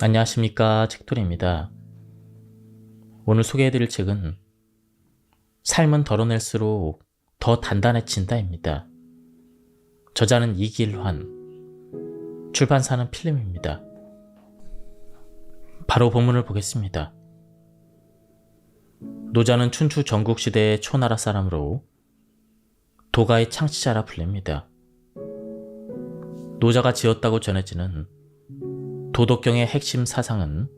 안녕하십니까, 책돌이입니다. 오늘 소개해드릴 책은 삶은 덜어낼수록 더 단단해진다입니다. 저자는 이길환, 출판사는 필름입니다. 바로 본문을 보겠습니다. 노자는 춘추 전국시대의 초나라 사람으로 도가의 창시자라 불립니다. 노자가 지었다고 전해지는 도덕경의 핵심 사상은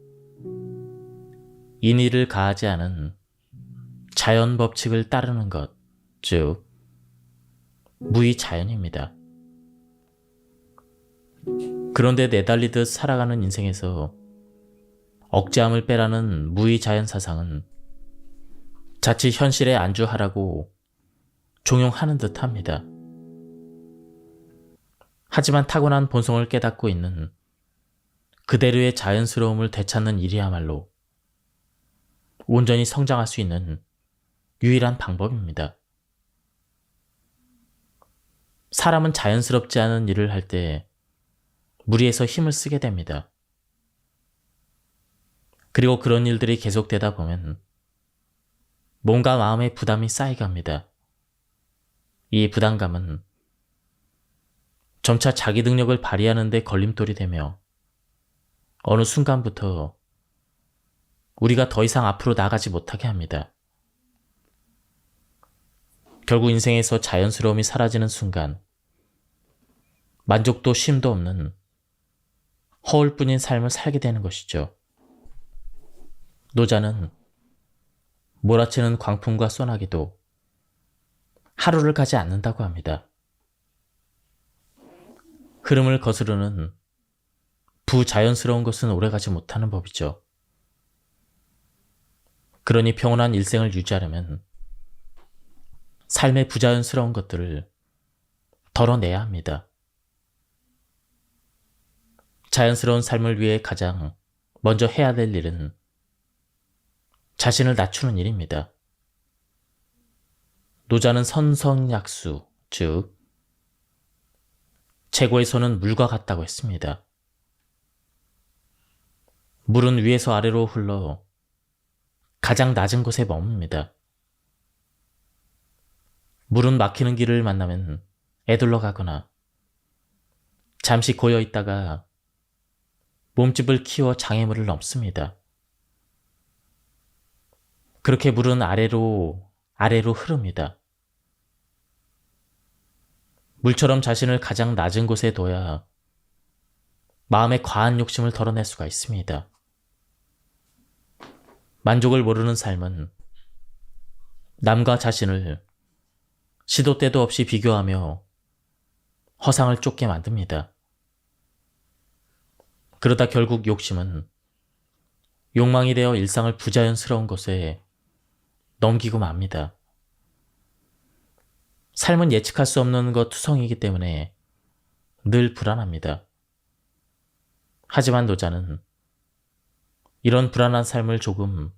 인의를 가하지 않은 자연 법칙을 따르는 것, 즉 무의자연입니다. 그런데 내달리듯 살아가는 인생에서 억제함을 빼라는 무의자연 사상은 자칫 현실에 안주하라고 종용하는 듯 합니다. 하지만 타고난 본성을 깨닫고 있는 그대로의 자연스러움을 되찾는 일이야말로 온전히 성장할 수 있는 유일한 방법입니다. 사람은 자연스럽지 않은 일을 할 때 무리해서 힘을 쓰게 됩니다. 그리고 그런 일들이 계속되다 보면 뭔가 마음에 부담이 쌓여갑니다. 이 부담감은 점차 자기 능력을 발휘하는 데 걸림돌이 되며 어느 순간부터 우리가 더 이상 앞으로 나가지 못하게 합니다. 결국 인생에서 자연스러움이 사라지는 순간 만족도 쉼도 없는 허울뿐인 삶을 살게 되는 것이죠. 노자는 몰아치는 광풍과 소나기도 하루를 가지 않는다고 합니다. 흐름을 거스르는 부자연스러운 것은 오래가지 못하는 법이죠. 그러니 평온한 일생을 유지하려면 삶의 부자연스러운 것들을 덜어내야 합니다. 자연스러운 삶을 위해 가장 먼저 해야 될 일은 자신을 낮추는 일입니다. 노자는 선성약수, 즉 최고의 손은 물과 같다고 했습니다. 물은 위에서 아래로 흘러 가장 낮은 곳에 머뭅니다. 물은 막히는 길을 만나면 애둘러 가거나 잠시 고여 있다가 몸집을 키워 장애물을 넘습니다. 그렇게 물은 아래로 흐릅니다. 물처럼 자신을 가장 낮은 곳에 둬야 마음의 과한 욕심을 덜어낼 수가 있습니다. 만족을 모르는 삶은 남과 자신을 시도 때도 없이 비교하며 허상을 쫓게 만듭니다. 그러다 결국 욕심은 욕망이 되어 일상을 부자연스러운 곳에 넘기고 맙니다. 삶은 예측할 수 없는 것 투성이기 때문에 늘 불안합니다. 하지만 노자는 이런 불안한 삶을 조금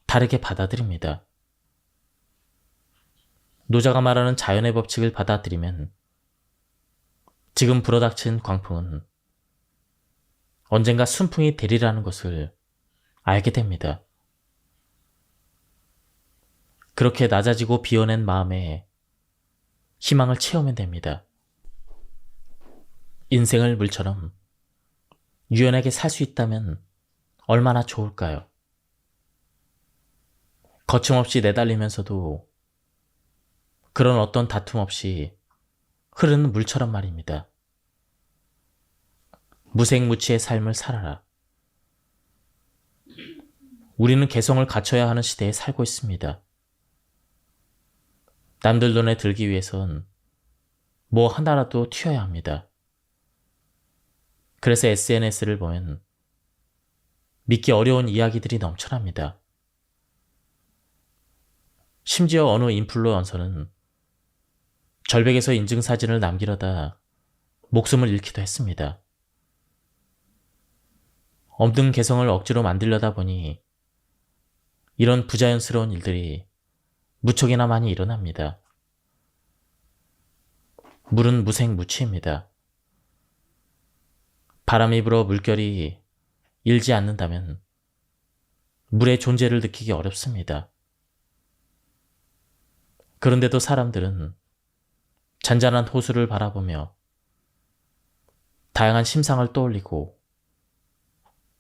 다르게 받아들입니다. 노자가 말하는 자연의 법칙을 받아들이면 지금 불어닥친 광풍은 언젠가 순풍이 되리라는 것을 알게 됩니다. 그렇게 낮아지고 비워낸 마음에 희망을 채우면 됩니다. 인생을 물처럼 유연하게 살 수 있다면 얼마나 좋을까요? 거침없이 내달리면서도 그런 어떤 다툼 없이 흐르는 물처럼 말입니다. 무색무취의 삶을 살아라. 우리는 개성을 갖춰야 하는 시대에 살고 있습니다. 남들 눈에 들기 위해선 뭐 하나라도 튀어야 합니다. 그래서 SNS를 보면 믿기 어려운 이야기들이 넘쳐납니다. 심지어 어느 인플루언서는 절벽에서 인증사진을 남기려다 목숨을 잃기도 했습니다. 없는 개성을 억지로 만들려다 보니 이런 부자연스러운 일들이 무척이나 많이 일어납니다. 물은 무색무취입니다. 바람이 불어 물결이 잃지 않는다면 물의 존재를 느끼기 어렵습니다. 그런데도 사람들은 잔잔한 호수를 바라보며 다양한 심상을 떠올리고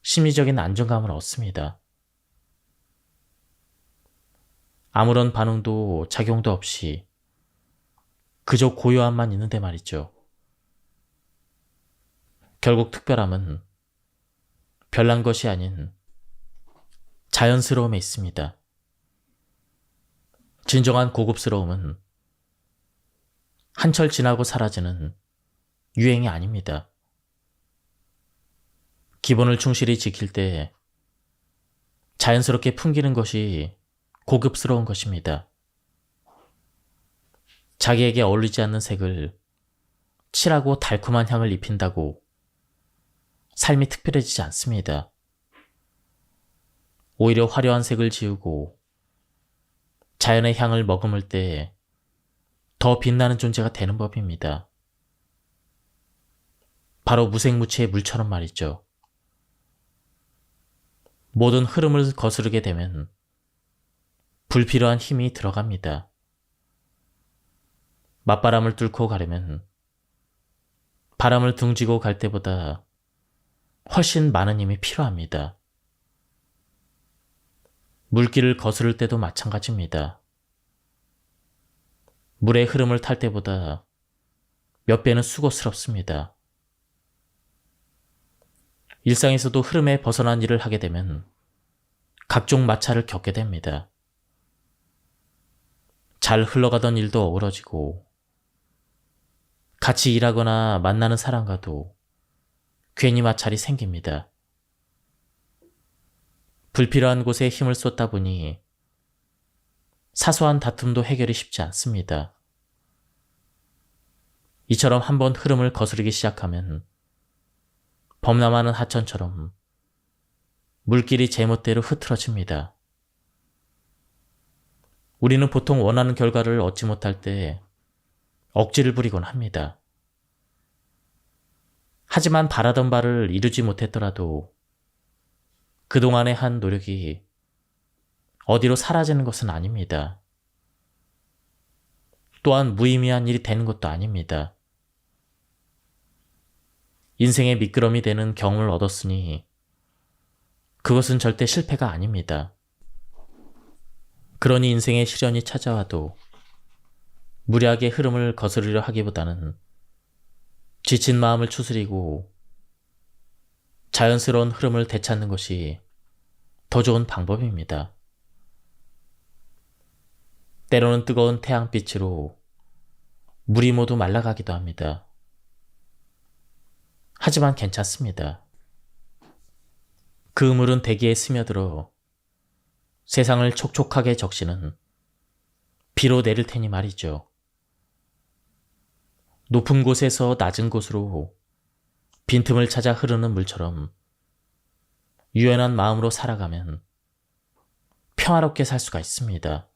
심리적인 안정감을 얻습니다. 아무런 반응도 작용도 없이 그저 고요함만 있는데 말이죠. 결국 특별함은 별난 것이 아닌 자연스러움에 있습니다. 진정한 고급스러움은 한철 지나고 사라지는 유행이 아닙니다. 기본을 충실히 지킬 때 자연스럽게 풍기는 것이 고급스러운 것입니다. 자기에게 어울리지 않는 색을 칠하고 달콤한 향을 입힌다고 삶이 특별해지지 않습니다. 오히려 화려한 색을 지우고 자연의 향을 머금을 때 더 빛나는 존재가 되는 법입니다. 바로 무색무취의 물처럼 말이죠. 모든 흐름을 거스르게 되면 불필요한 힘이 들어갑니다. 맞바람을 뚫고 가려면 바람을 둥지고 갈 때보다 훨씬 많은 힘이 필요합니다. 물길을 거스를 때도 마찬가지입니다. 물의 흐름을 탈 때보다 몇 배는 수고스럽습니다. 일상에서도 흐름에 벗어난 일을 하게 되면 각종 마찰을 겪게 됩니다. 잘 흘러가던 일도 어우러지고 같이 일하거나 만나는 사람과도 괜히 마찰이 생깁니다. 불필요한 곳에 힘을 쏟다 보니 사소한 다툼도 해결이 쉽지 않습니다. 이처럼 한번 흐름을 거스르기 시작하면 범람하는 하천처럼 물길이 제멋대로 흐트러집니다. 우리는 보통 원하는 결과를 얻지 못할 때 억지를 부리곤 합니다. 하지만 바라던 바를 이루지 못했더라도 그동안의 한 노력이 어디로 사라지는 것은 아닙니다. 또한 무의미한 일이 되는 것도 아닙니다. 인생의 미끄럼이 되는 경험을 얻었으니 그것은 절대 실패가 아닙니다. 그러니 인생의 시련이 찾아와도 무리하게 흐름을 거스르려 하기보다는 지친 마음을 추스리고 자연스러운 흐름을 되찾는 것이 더 좋은 방법입니다. 때로는 뜨거운 태양빛으로 물이 모두 말라가기도 합니다. 하지만 괜찮습니다. 그 물은 대기에 스며들어 세상을 촉촉하게 적시는 비로 내릴 테니 말이죠. 높은 곳에서 낮은 곳으로 빈틈을 찾아 흐르는 물처럼 유연한 마음으로 살아가면 평화롭게 살 수가 있습니다.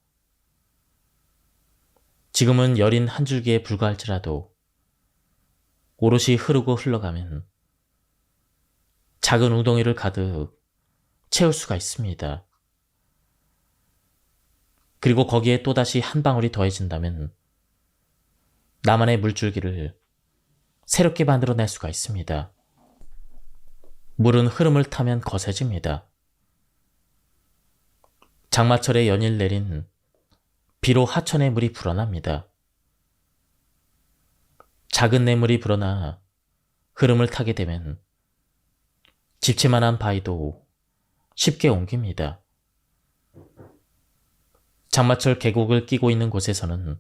지금은 여린 한 줄기에 불과할지라도 오롯이 흐르고 흘러가면 작은 웅덩이를 가득 채울 수가 있습니다. 그리고 거기에 또다시 한 방울이 더해진다면 나만의 물줄기를 새롭게 만들어낼 수가 있습니다. 물은 흐름을 타면 거세집니다. 장마철에 연일 내린 비로 하천의 물이 불어납니다. 작은 냇물이 불어나 흐름을 타게 되면 집채만한 바위도 쉽게 옮깁니다. 장마철 계곡을 끼고 있는 곳에서는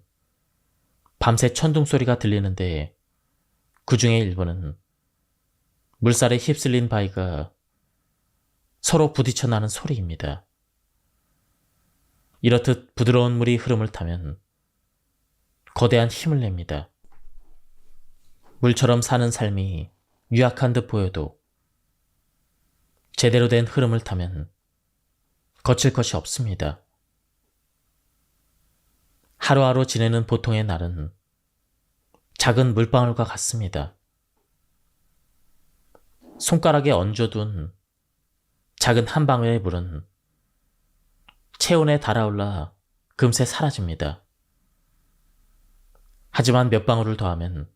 밤새 천둥 소리가 들리는데 그 중에 일부는 물살에 휩쓸린 바위가 서로 부딪혀 나는 소리입니다. 이렇듯 부드러운 물이 흐름을 타면 거대한 힘을 냅니다. 물처럼 사는 삶이 유약한 듯 보여도 제대로 된 흐름을 타면 거칠 것이 없습니다. 하루하루 지내는 보통의 날은 작은 물방울과 같습니다. 손가락에 얹어둔 작은 한 방울의 물은 체온에 달아올라 금세 사라집니다. 하지만 몇 방울을 더하면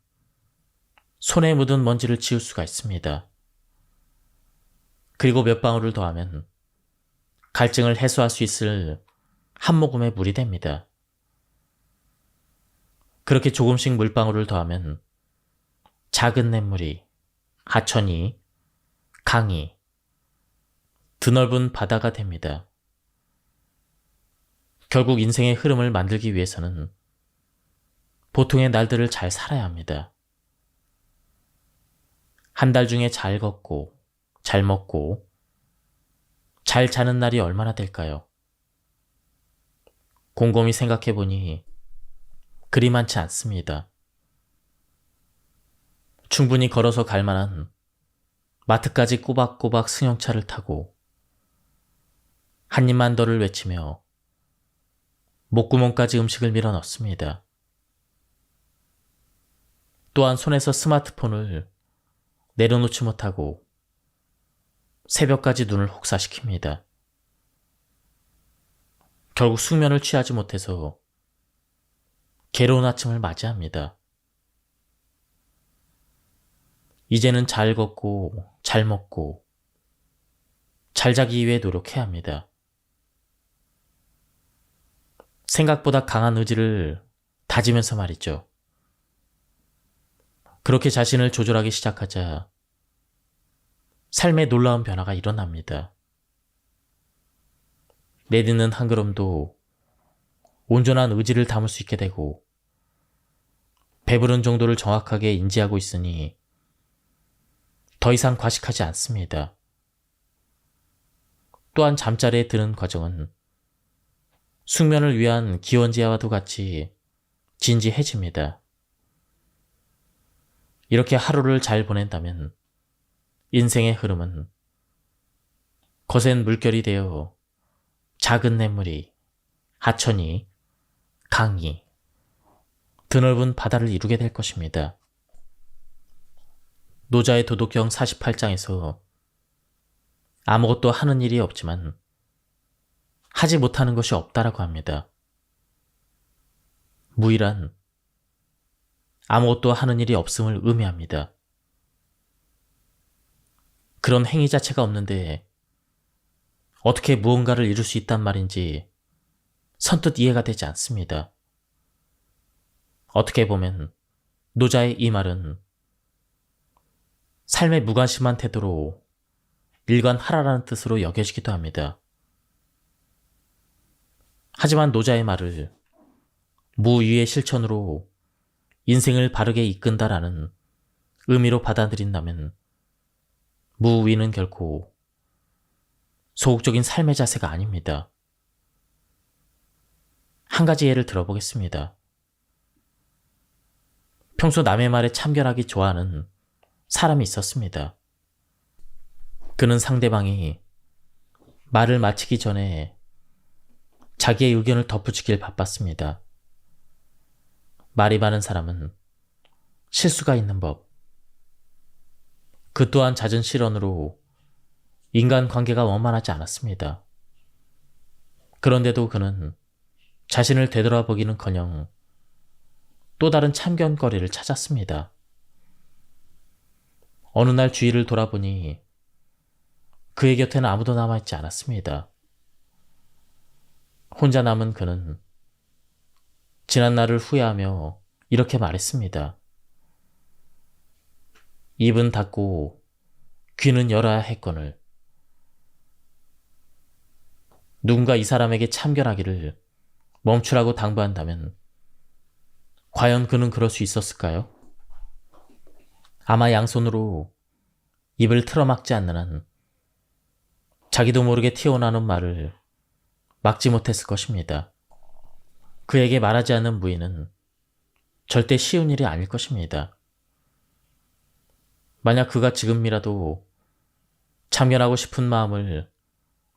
손에 묻은 먼지를 지울 수가 있습니다. 그리고 몇 방울을 더하면 갈증을 해소할 수 있을 한 모금의 물이 됩니다. 그렇게 조금씩 물방울을 더하면 작은 냇물이, 하천이, 강이, 드넓은 바다가 됩니다. 결국 인생의 흐름을 만들기 위해서는 보통의 날들을 잘 살아야 합니다. 한 달 중에 잘 걷고, 잘 먹고, 잘 자는 날이 얼마나 될까요? 곰곰이 생각해보니 그리 많지 않습니다. 충분히 걸어서 갈 만한 마트까지 꼬박꼬박 승용차를 타고 한 입만 더를 외치며 목구멍까지 음식을 밀어 넣습니다. 또한 손에서 스마트폰을 내려놓지 못하고 새벽까지 눈을 혹사시킵니다. 결국 숙면을 취하지 못해서 괴로운 아침을 맞이합니다. 이제는 잘 걷고 잘 먹고 잘 자기 위해 노력해야 합니다. 생각보다 강한 의지를 다지면서 말이죠. 그렇게 자신을 조절하기 시작하자 삶에 놀라운 변화가 일어납니다. 내딛는 한 걸음도 온전한 의지를 담을 수 있게 되고 배부른 정도를 정확하게 인지하고 있으니 더 이상 과식하지 않습니다. 또한 잠자리에 드는 과정은 숙면을 위한 기원제와도 같이 진지해집니다. 이렇게 하루를 잘 보낸다면 인생의 흐름은 거센 물결이 되어 작은 냇물이, 하천이, 강이, 드넓은 바다를 이루게 될 것입니다. 노자의 도덕경 48장에서 아무것도 하는 일이 없지만 하지 못하는 것이 없다라고 합니다. 무이란 아무것도 하는 일이 없음을 의미합니다. 그런 행위 자체가 없는데 어떻게 무언가를 이룰 수 있단 말인지 선뜻 이해가 되지 않습니다. 어떻게 보면 노자의 이 말은 삶의 무관심한 태도로 일관하라라는 뜻으로 여겨지기도 합니다. 하지만 노자의 말을 무위의 실천으로 인생을 바르게 이끈다라는 의미로 받아들인다면 무위는 결코 소극적인 삶의 자세가 아닙니다. 한 가지 예를 들어보겠습니다. 평소 남의 말에 참견하기 좋아하는 사람이 있었습니다. 그는 상대방이 말을 마치기 전에 자기의 의견을 덧붙이길 바빴습니다. 말이 많은 사람은 실수가 있는 법. 그 또한 잦은 실언으로 인간관계가 원만하지 않았습니다. 그런데도 그는 자신을 되돌아보기는커녕 또 다른 참견거리를 찾았습니다. 어느 날 주위를 돌아보니 그의 곁에는 아무도 남아있지 않았습니다. 혼자 남은 그는 지난 날을 후회하며 이렇게 말했습니다. 입은 닫고 귀는 열어야 했거늘. 누군가 이 사람에게 참견하기를 멈추라고 당부한다면 과연 그는 그럴 수 있었을까요? 아마 양손으로 입을 틀어막지 않는 한 자기도 모르게 튀어나오는 말을 막지 못했을 것입니다. 그에게 말하지 않는 무의는 절대 쉬운 일이 아닐 것입니다. 만약 그가 지금이라도 참견하고 싶은 마음을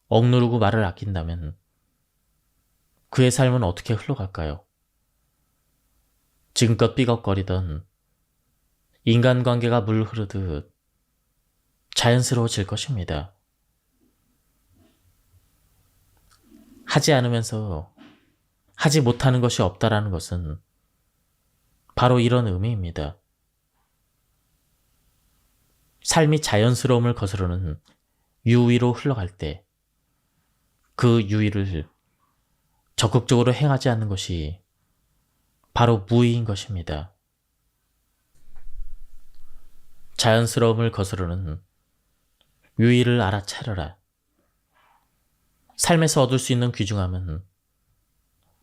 억누르고 말을 아낀다면 그의 삶은 어떻게 흘러갈까요? 지금껏 삐걱거리던 인간관계가 물 흐르듯 자연스러워질 것입니다. 하지 않으면서 하지 못하는 것이 없다라는 것은 바로 이런 의미입니다. 삶이 자연스러움을 거스르는 유의로 흘러갈 때 그 유의를 적극적으로 행하지 않는 것이 바로 무의인 것입니다. 자연스러움을 거스르는 유의를 알아차려라. 삶에서 얻을 수 있는 귀중함은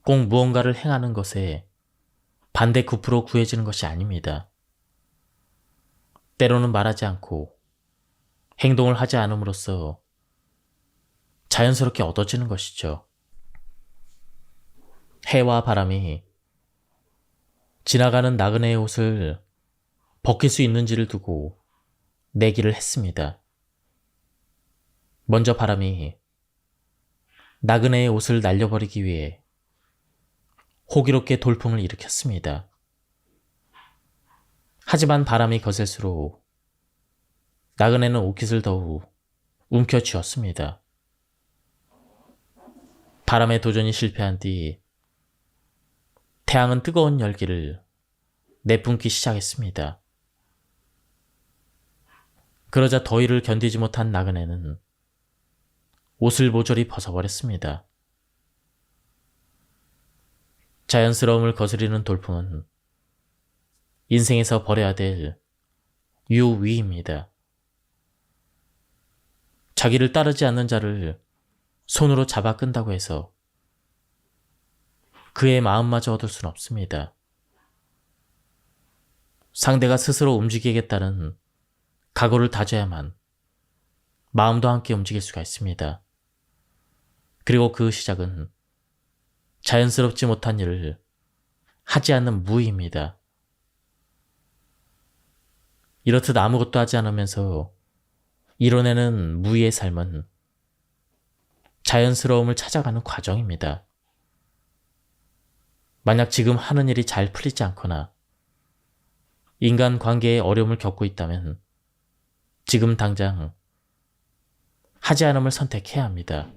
꼭 무언가를 행하는 것에 반대급부로 구해지는 것이 아닙니다. 때로는 말하지 않고 행동을 하지 않음으로써 자연스럽게 얻어지는 것이죠. 해와 바람이 지나가는 나그네의 옷을 벗길 수 있는지를 두고 내기를 했습니다. 먼저 바람이 나그네의 옷을 날려버리기 위해 호기롭게 돌풍을 일으켰습니다. 하지만 바람이 거셀수록 나그네는 옷깃을 더욱 움켜쥐었습니다. 바람의 도전이 실패한 뒤 태양은 뜨거운 열기를 내뿜기 시작했습니다. 그러자 더위를 견디지 못한 나그네는 옷을 모조리 벗어버렸습니다. 자연스러움을 거스리는 돌풍은 인생에서 버려야 될 유위입니다. 자기를 따르지 않는 자를 손으로 잡아 끈다고 해서 그의 마음마저 얻을 수는 없습니다. 상대가 스스로 움직이겠다는 각오를 다져야만 마음도 함께 움직일 수가 있습니다. 그리고 그 시작은 자연스럽지 못한 일을 하지 않는 무의입니다. 이렇듯 아무것도 하지 않으면서 이뤄내는 무의의 삶은 자연스러움을 찾아가는 과정입니다. 만약 지금 하는 일이 잘 풀리지 않거나 인간 관계에 어려움을 겪고 있다면 지금 당장 하지 않음을 선택해야 합니다.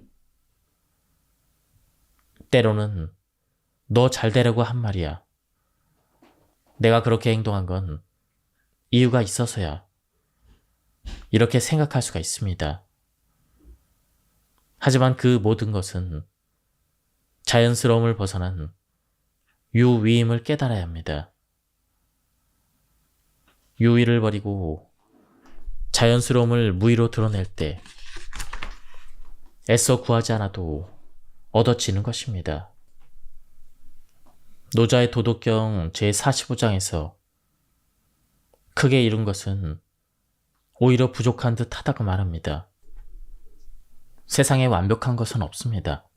때로는 너 잘 되려고 한 말이야. 내가 그렇게 행동한 건 이유가 있어서야. 이렇게 생각할 수가 있습니다. 하지만 그 모든 것은 자연스러움을 벗어난 유위임을 깨달아야 합니다. 유위를 버리고 자연스러움을 무위로 드러낼 때 애써 구하지 않아도 얻어지는 것입니다. 노자의 도덕경 제45장에서 크게 이룬 것은 오히려 부족한 듯 하다고 말합니다. 세상에 완벽한 것은 없습니다.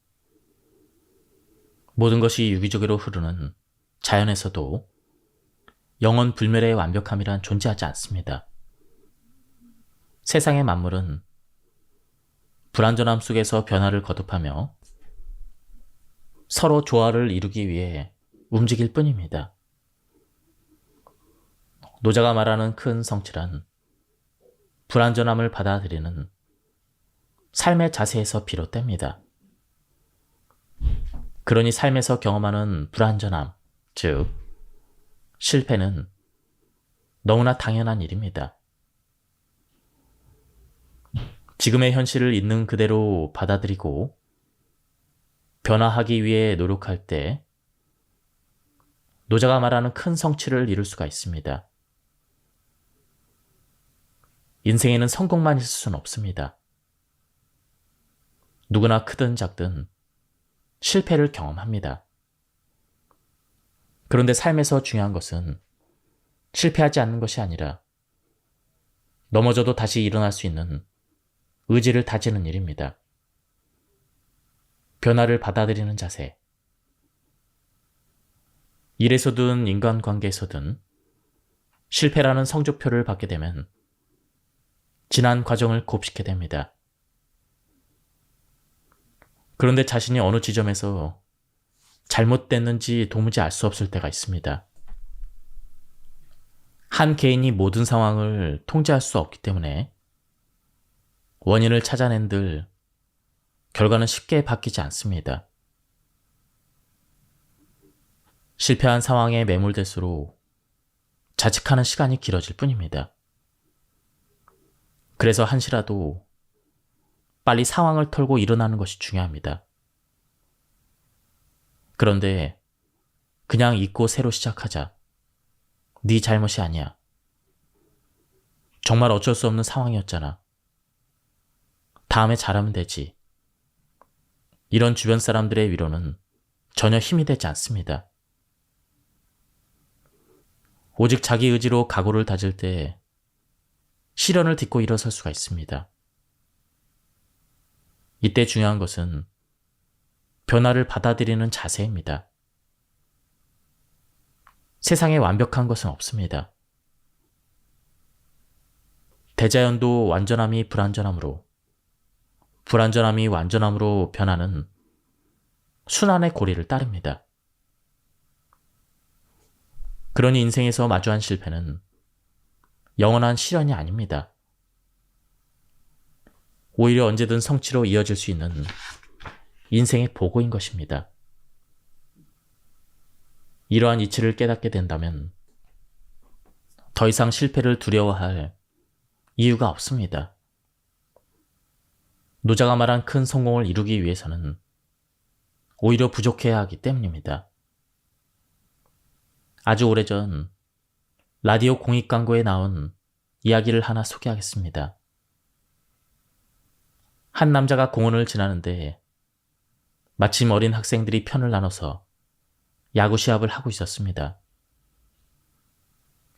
모든 것이 유기적으로 흐르는 자연에서도 영원 불멸의 완벽함이란 존재하지 않습니다. 세상의 만물은 불완전함 속에서 변화를 거듭하며 서로 조화를 이루기 위해 움직일 뿐입니다. 노자가 말하는 큰 성취란 불완전함을 받아들이는 삶의 자세에서 비롯됩니다. 그러니 삶에서 경험하는 불완전함, 즉 실패는 너무나 당연한 일입니다. 지금의 현실을 있는 그대로 받아들이고 변화하기 위해 노력할 때 노자가 말하는 큰 성취를 이룰 수가 있습니다. 인생에는 성공만 있을 수는 없습니다. 누구나 크든 작든 실패를 경험합니다. 그런데 삶에서 중요한 것은 실패하지 않는 것이 아니라 넘어져도 다시 일어날 수 있는 의지를 다지는 일입니다. 변화를 받아들이는 자세. 일에서든 인간관계에서든 실패라는 성적표를 받게 되면 지난 과정을 곱씹게 됩니다. 그런데 자신이 어느 지점에서 잘못됐는지 도무지 알 수 없을 때가 있습니다. 한 개인이 모든 상황을 통제할 수 없기 때문에 원인을 찾아낸들 결과는 쉽게 바뀌지 않습니다. 실패한 상황에 매몰될수록 자책하는 시간이 길어질 뿐입니다. 그래서 한시라도 빨리 상황을 털고 일어나는 것이 중요합니다. 그런데 그냥 잊고 새로 시작하자. 네 잘못이 아니야. 정말 어쩔 수 없는 상황이었잖아. 다음에 잘하면 되지. 이런 주변 사람들의 위로는 전혀 힘이 되지 않습니다. 오직 자기 의지로 각오를 다질 때 시련을 딛고 일어설 수가 있습니다. 이때 중요한 것은 변화를 받아들이는 자세입니다. 세상에 완벽한 것은 없습니다. 대자연도 완전함이 불완전함으로, 불완전함이 완전함으로 변하는 순환의 고리를 따릅니다. 그러니 인생에서 마주한 실패는 영원한 시련이 아닙니다. 오히려 언제든 성취로 이어질 수 있는 인생의 보고인 것입니다. 이러한 이치를 깨닫게 된다면 더 이상 실패를 두려워할 이유가 없습니다. 노자가 말한 큰 성공을 이루기 위해서는 오히려 부족해야 하기 때문입니다. 아주 오래전 라디오 공익 광고에 나온 이야기를 하나 소개하겠습니다. 한 남자가 공원을 지나는데 마침 어린 학생들이 편을 나눠서 야구 시합을 하고 있었습니다.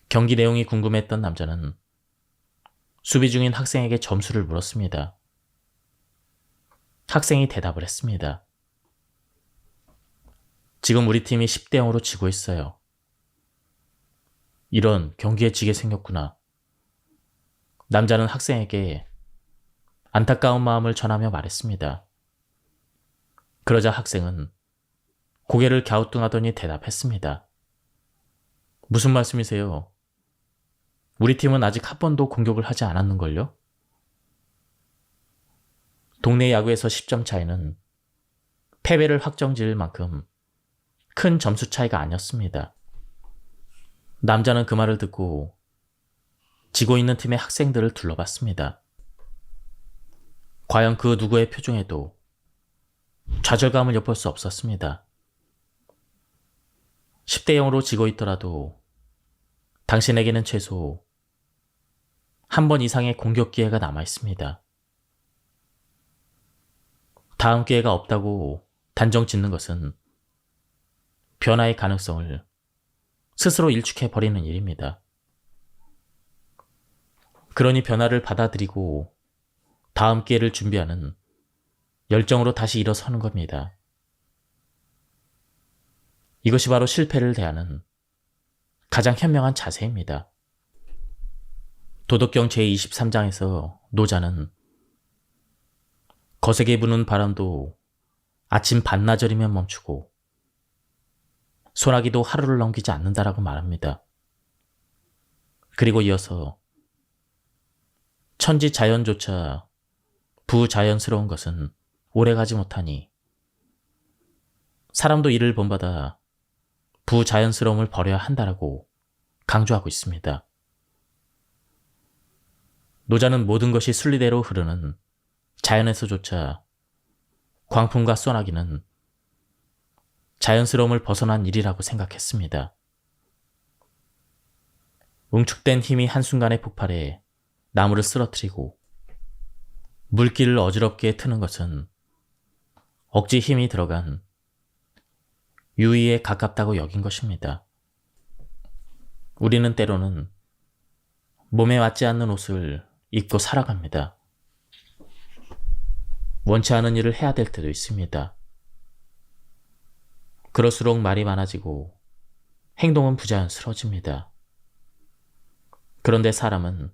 경기 내용이 궁금했던 남자는 수비 중인 학생에게 점수를 물었습니다. 학생이 대답을 했습니다. 지금 우리 팀이 10대 0으로 지고 있어요. 이런, 경기에 지게 생겼구나. 남자는 학생에게 안타까운 마음을 전하며 말했습니다. 그러자 학생은 고개를 갸우뚱하더니 대답했습니다. 무슨 말씀이세요? 우리 팀은 아직 한 번도 공격을 하지 않았는걸요? 동네 야구에서 10점 차이는 패배를 확정지을 만큼 큰 점수 차이가 아니었습니다. 남자는 그 말을 듣고 지고 있는 팀의 학생들을 둘러봤습니다. 과연 그 누구의 표정에도 좌절감을 엿볼 수 없었습니다. 10대 0으로 지고 있더라도 당신에게는 최소 한 번 이상의 공격 기회가 남아 있습니다. 다음 기회가 없다고 단정 짓는 것은 변화의 가능성을 스스로 일축해버리는 일입니다. 그러니 변화를 받아들이고 다음 기회를 준비하는 열정으로 다시 일어서는 겁니다. 이것이 바로 실패를 대하는 가장 현명한 자세입니다. 도덕경 제23장에서 노자는 거세게 부는 바람도 아침 반나절이면 멈추고 소나기도 하루를 넘기지 않는다라고 말합니다. 그리고 이어서 천지자연조차 부자연스러운 것은 오래가지 못하니 사람도 이를 본받아 부자연스러움을 버려야 한다라고 강조하고 있습니다. 노자는 모든 것이 순리대로 흐르는 자연에서조차 광풍과 소나기는 자연스러움을 벗어난 일이라고 생각했습니다. 응축된 힘이 한순간에 폭발해 나무를 쓰러뜨리고 물길을 어지럽게 트는 것은 억지 힘이 들어간 유의에 가깝다고 여긴 것입니다. 우리는 때로는 몸에 맞지 않는 옷을 입고 살아갑니다. 원치 않은 일을 해야 될 때도 있습니다. 그럴수록 말이 많아지고 행동은 부자연스러워집니다. 그런데 사람은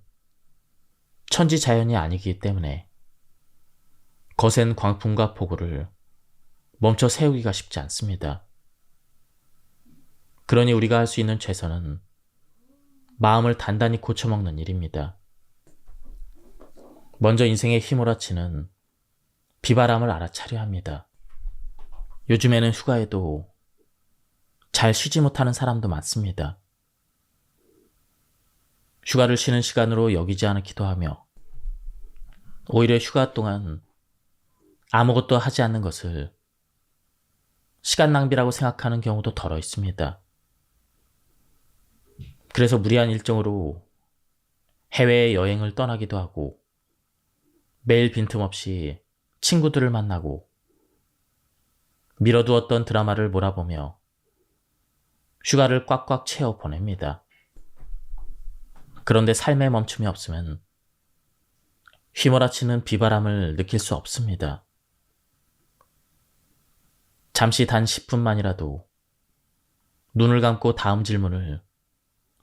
천지자연이 아니기 때문에 거센 광풍과 폭우를 멈춰 세우기가 쉽지 않습니다. 그러니 우리가 할 수 있는 최선은 마음을 단단히 고쳐먹는 일입니다. 먼저 인생에 휘몰아치는 비바람을 알아차려 합니다. 요즘에는 휴가에도 잘 쉬지 못하는 사람도 많습니다. 휴가를 쉬는 시간으로 여기지 않기도 하며 오히려 휴가 동안 아무것도 하지 않는 것을 시간 낭비라고 생각하는 경우도 덜어 있습니다. 그래서 무리한 일정으로 해외 여행을 떠나기도 하고 매일 빈틈없이 친구들을 만나고 미뤄두었던 드라마를 몰아보며 휴가를 꽉꽉 채워 보냅니다. 그런데 삶에 멈춤이 없으면 휘몰아치는 비바람을 느낄 수 없습니다. 잠시 단 10분만이라도 눈을 감고 다음 질문을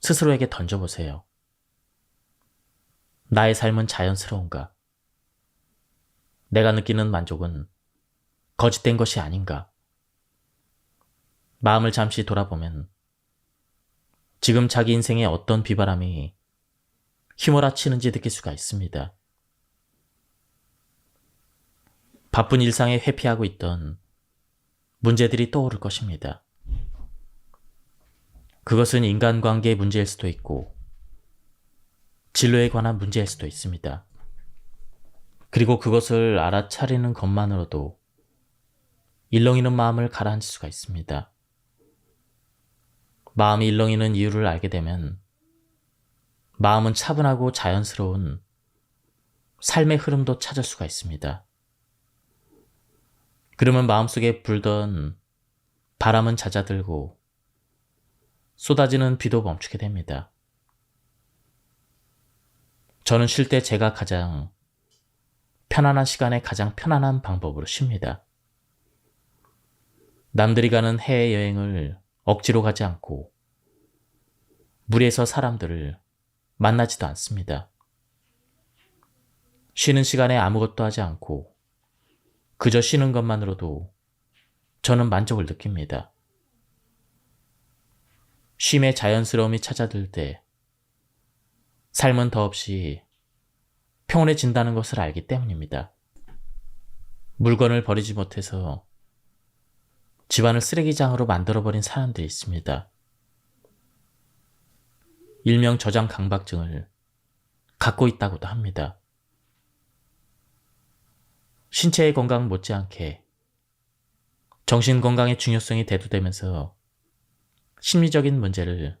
스스로에게 던져보세요. 나의 삶은 자연스러운가? 내가 느끼는 만족은 거짓된 것이 아닌가? 마음을 잠시 돌아보면 지금 자기 인생에 어떤 비바람이 휘몰아치는지 느낄 수가 있습니다. 바쁜 일상에 회피하고 있던 문제들이 떠오를 것입니다. 그것은 인간관계의 문제일 수도 있고 진로에 관한 문제일 수도 있습니다. 그리고 그것을 알아차리는 것만으로도 일렁이는 마음을 가라앉힐 수가 있습니다. 마음이 일렁이는 이유를 알게 되면 마음은 차분하고 자연스러운 삶의 흐름도 찾을 수가 있습니다. 그러면 마음속에 불던 바람은 잦아들고 쏟아지는 비도 멈추게 됩니다. 저는 쉴 때 제가 가장 편안한 시간에 가장 편안한 방법으로 쉽니다. 남들이 가는 해외여행을 억지로 가지 않고 무리해서 사람들을 만나지도 않습니다. 쉬는 시간에 아무것도 하지 않고 그저 쉬는 것만으로도 저는 만족을 느낍니다. 쉼의 자연스러움이 찾아들 때 삶은 더없이 평온해진다는 것을 알기 때문입니다. 물건을 버리지 못해서 집안을 쓰레기장으로 만들어버린 사람들이 있습니다. 일명 저장 강박증을 갖고 있다고도 합니다. 신체의 건강 못지않게 정신 건강의 중요성이 대두되면서 심리적인 문제를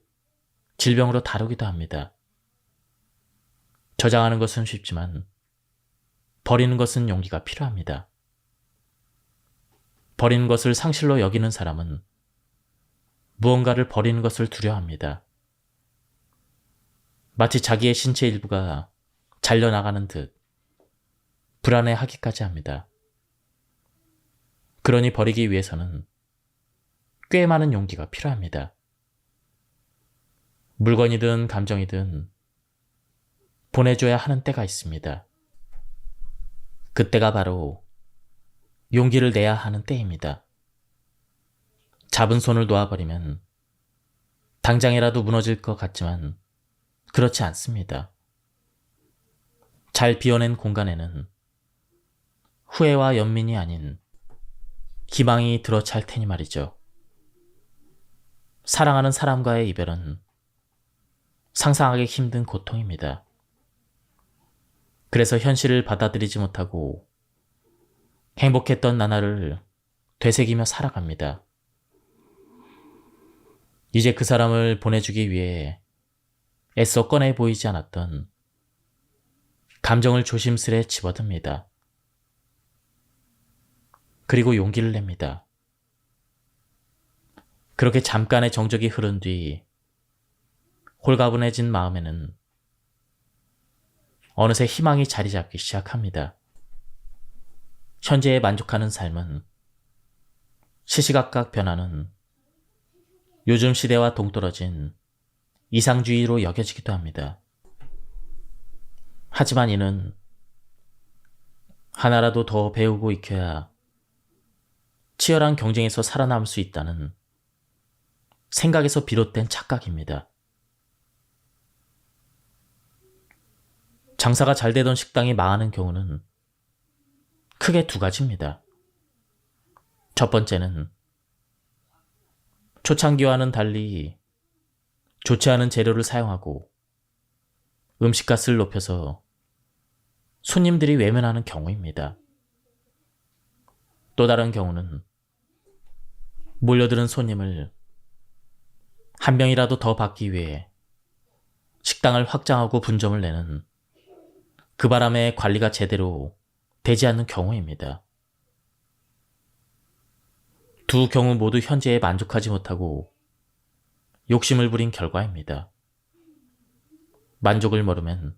질병으로 다루기도 합니다. 저장하는 것은 쉽지만 버리는 것은 용기가 필요합니다. 버리는 것을 상실로 여기는 사람은 무언가를 버리는 것을 두려워합니다. 마치 자기의 신체 일부가 잘려나가는 듯 불안해하기까지 합니다. 그러니 버리기 위해서는 꽤 많은 용기가 필요합니다. 물건이든 감정이든 보내줘야 하는 때가 있습니다. 그때가 바로 용기를 내야 하는 때입니다. 잡은 손을 놓아버리면 당장이라도 무너질 것 같지만 그렇지 않습니다. 잘 비워낸 공간에는 후회와 연민이 아닌 희망이 들어찰 테니 말이죠. 사랑하는 사람과의 이별은 상상하기 힘든 고통입니다. 그래서 현실을 받아들이지 못하고 행복했던 나날을 되새기며 살아갑니다. 이제 그 사람을 보내주기 위해 애써 꺼내 보이지 않았던 감정을 조심스레 집어듭니다. 그리고 용기를 냅니다. 그렇게 잠깐의 정적이 흐른 뒤 홀가분해진 마음에는 어느새 희망이 자리 잡기 시작합니다. 현재에 만족하는 삶은 시시각각 변하는 요즘 시대와 동떨어진 이상주의로 여겨지기도 합니다. 하지만 이는 하나라도 더 배우고 익혀야 치열한 경쟁에서 살아남을 수 있다는 생각에서 비롯된 착각입니다. 장사가 잘 되던 식당이 망하는 경우는 크게 두 가지입니다. 첫 번째는 초창기와는 달리 좋지 않은 재료를 사용하고 음식값을 높여서 손님들이 외면하는 경우입니다. 또 다른 경우는 몰려드는 손님을 한 명이라도 더 받기 위해 식당을 확장하고 분점을 내는 그 바람에 관리가 제대로 되지 않는 경우입니다. 두 경우 모두 현재에 만족하지 못하고 욕심을 부린 결과입니다. 만족을 모르면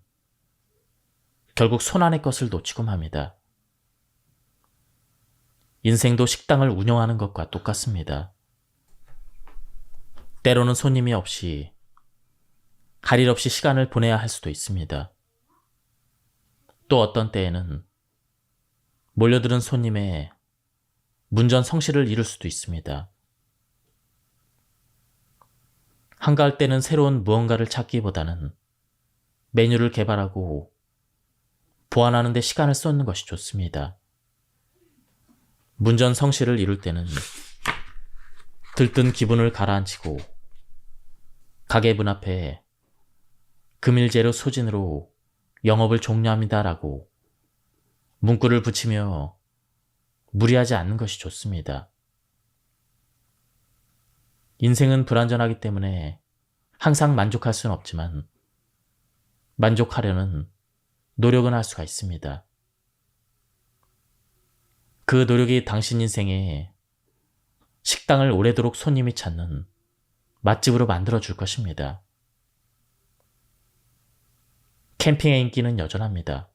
결국 손안의 것을 놓치고 맙니다. 인생도 식당을 운영하는 것과 똑같습니다. 때로는 손님이 없이 할 일 없이 시간을 보내야 할 수도 있습니다. 또 어떤 때에는 몰려드는 손님의 문전성시를 이룰 수도 있습니다. 한가할 때는 새로운 무언가를 찾기보다는 메뉴를 개발하고 보완하는 데 시간을 쏟는 것이 좋습니다. 문전성시를 이룰 때는 들뜬 기분을 가라앉히고 가게 문 앞에 금일재료 소진으로 영업을 종료합니다라고 문구를 붙이며 무리하지 않는 것이 좋습니다. 인생은 불완전하기 때문에 항상 만족할 수는 없지만 만족하려는 노력은 할 수가 있습니다. 그 노력이 당신 인생에 식당을 오래도록 손님이 찾는 맛집으로 만들어줄 것입니다. 캠핑의 인기는 여전합니다.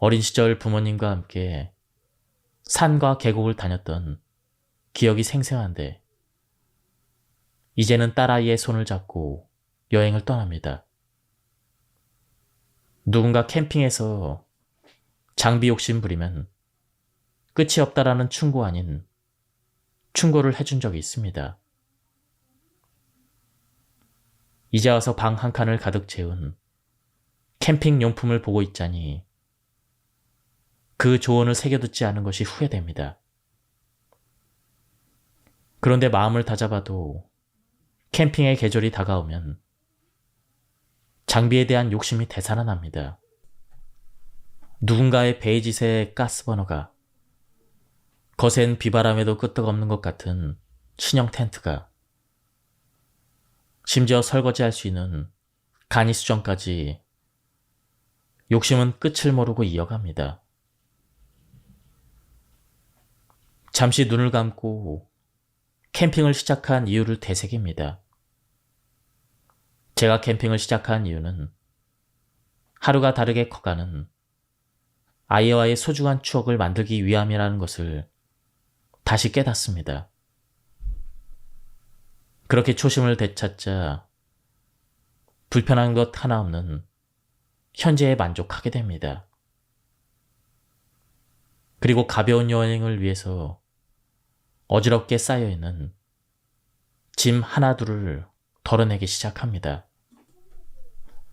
어린 시절 부모님과 함께 산과 계곡을 다녔던 기억이 생생한데 이제는 딸아이의 손을 잡고 여행을 떠납니다. 누군가 캠핑에서 장비 욕심 부리면 끝이 없다라는 충고 아닌 충고를 해준 적이 있습니다. 이제 와서 방 한 칸을 가득 채운 캠핑 용품을 보고 있자니 그 조언을 새겨듣지 않은 것이 후회됩니다. 그런데 마음을 다잡아도 캠핑의 계절이 다가오면 장비에 대한 욕심이 되살아납니다. 누군가의 베이지색 가스버너가 거센 비바람에도 끄떡없는 것 같은 신형 텐트가 심지어 설거지할 수 있는 간이 수정까지 욕심은 끝을 모르고 이어갑니다. 잠시 눈을 감고 캠핑을 시작한 이유를 되새깁니다. 제가 캠핑을 시작한 이유는 하루가 다르게 커가는 아이와의 소중한 추억을 만들기 위함이라는 것을 다시 깨닫습니다. 그렇게 초심을 되찾자 불편한 것 하나 없는 현재에 만족하게 됩니다. 그리고 가벼운 여행을 위해서 어지럽게 쌓여있는 짐 하나 둘을 덜어내기 시작합니다.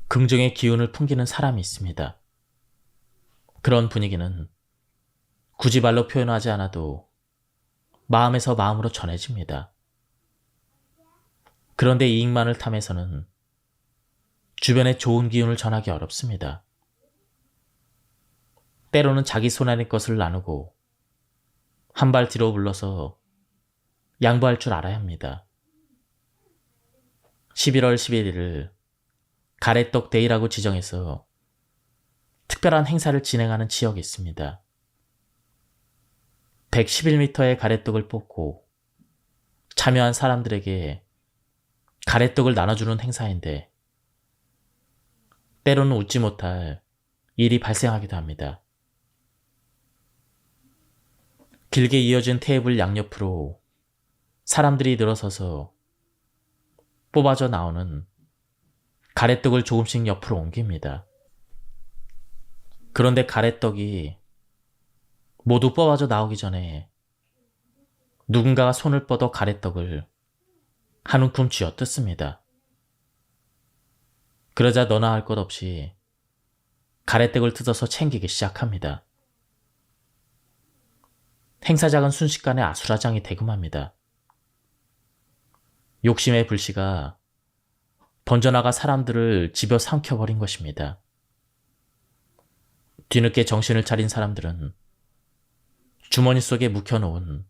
긍정의 기운을 풍기는 사람이 있습니다. 그런 분위기는 굳이 말로 표현하지 않아도 마음에서 마음으로 전해집니다. 그런데 이익만을 탐해서는 주변에 좋은 기운을 전하기 어렵습니다. 때로는 자기 손안의 것을 나누고 한 발 뒤로 물러서 양보할 줄 알아야 합니다. 11월 11일을 가래떡 데이라고 지정해서 특별한 행사를 진행하는 지역이 있습니다. 111m의 가래떡을 뽑고 참여한 사람들에게 가래떡을 나눠주는 행사인데 때로는 웃지 못할 일이 발생하기도 합니다. 길게 이어진 테이블 양옆으로 사람들이 늘어서서 뽑아져 나오는 가래떡을 조금씩 옆으로 옮깁니다. 그런데 가래떡이 모두 뽑아져 나오기 전에 누군가가 손을 뻗어 가래떡을 한 움큼 쥐어뜯습니다. 그러자 너나 할 것 없이 가래떡을 뜯어서 챙기기 시작합니다. 행사 작은 순식간에 아수라장이 되금합니다. 욕심의 불씨가 번져나가 사람들을 집어 삼켜버린 것입니다. 뒤늦게 정신을 차린 사람들은 주머니 속에 묵혀놓은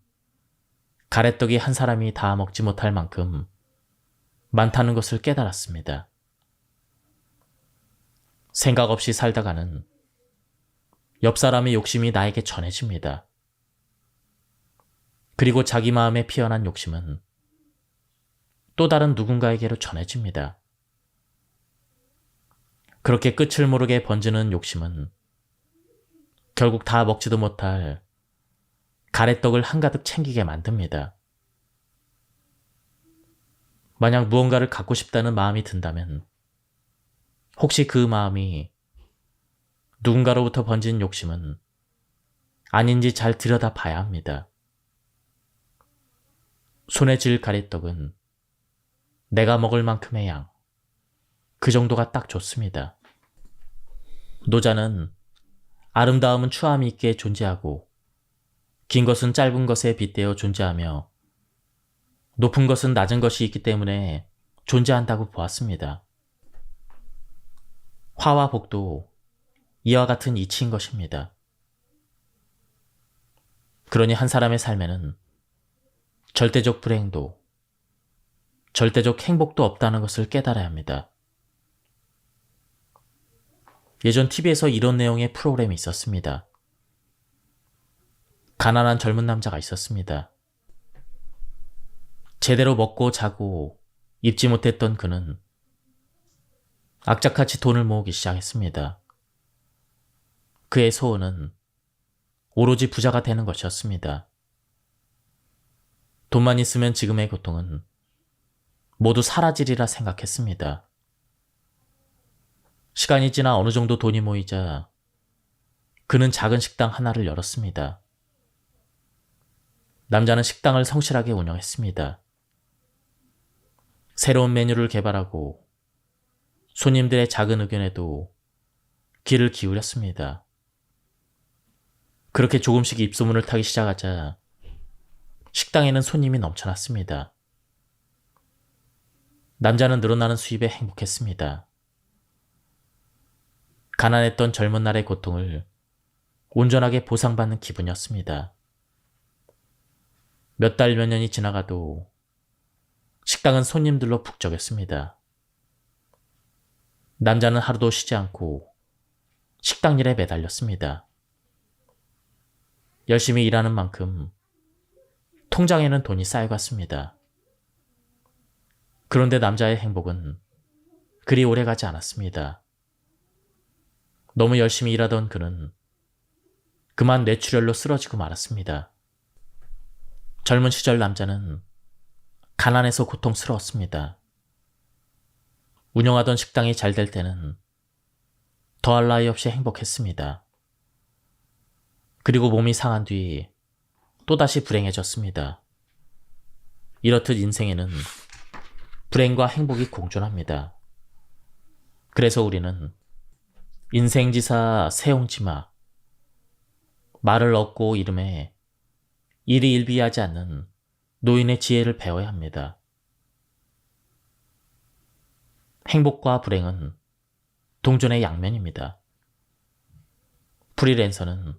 가래떡이 한 사람이 다 먹지 못할 만큼 많다는 것을 깨달았습니다. 생각 없이 살다가는 옆 사람의 욕심이 나에게 전해집니다. 그리고 자기 마음에 피어난 욕심은 또 다른 누군가에게로 전해집니다. 그렇게 끝을 모르게 번지는 욕심은 결국 다 먹지도 못할 가래떡을 한가득 챙기게 만듭니다. 만약 무언가를 갖고 싶다는 마음이 든다면 혹시 그 마음이 누군가로부터 번진 욕심은 아닌지 잘 들여다 봐야 합니다. 손에 쥘 가래떡은 내가 먹을 만큼의 양, 그 정도가 딱 좋습니다. 노자는 아름다움은 추함이 있게 존재하고 긴 것은 짧은 것에 빗대어 존재하며 높은 것은 낮은 것이 있기 때문에 존재한다고 보았습니다. 화와 복도 이와 같은 이치인 것입니다. 그러니 한 사람의 삶에는 절대적 불행도 절대적 행복도 없다는 것을 깨달아야 합니다. 예전 TV에서 이런 내용의 프로그램이 있었습니다. 가난한 젊은 남자가 있었습니다. 제대로 먹고 자고 입지 못했던 그는 악착같이 돈을 모으기 시작했습니다. 그의 소원은 오로지 부자가 되는 것이었습니다. 돈만 있으면 지금의 고통은 모두 사라지리라 생각했습니다. 시간이 지나 어느 정도 돈이 모이자 그는 작은 식당 하나를 열었습니다. 남자는 식당을 성실하게 운영했습니다. 새로운 메뉴를 개발하고 손님들의 작은 의견에도 귀를 기울였습니다. 그렇게 조금씩 입소문을 타기 시작하자 식당에는 손님이 넘쳐났습니다. 남자는 늘어나는 수입에 행복했습니다. 가난했던 젊은 날의 고통을 온전하게 보상받는 기분이었습니다. 몇 달 몇 년이 지나가도 식당은 손님들로 북적였습니다. 남자는 하루도 쉬지 않고 식당 일에 매달렸습니다. 열심히 일하는 만큼 통장에는 돈이 쌓여갔습니다. 그런데 남자의 행복은 그리 오래가지 않았습니다. 너무 열심히 일하던 그는 그만 뇌출혈로 쓰러지고 말았습니다. 젊은 시절 남자는 가난해서 고통스러웠습니다. 운영하던 식당이 잘 될 때는 더할 나위 없이 행복했습니다. 그리고 몸이 상한 뒤 또다시 불행해졌습니다. 이렇듯 인생에는 불행과 행복이 공존합니다. 그래서 우리는 인생지사 세옹지마, 말을 얻고 이름에 일이 일비하지 않는 노인의 지혜를 배워야 합니다. 행복과 불행은 동전의 양면입니다. 프리랜서는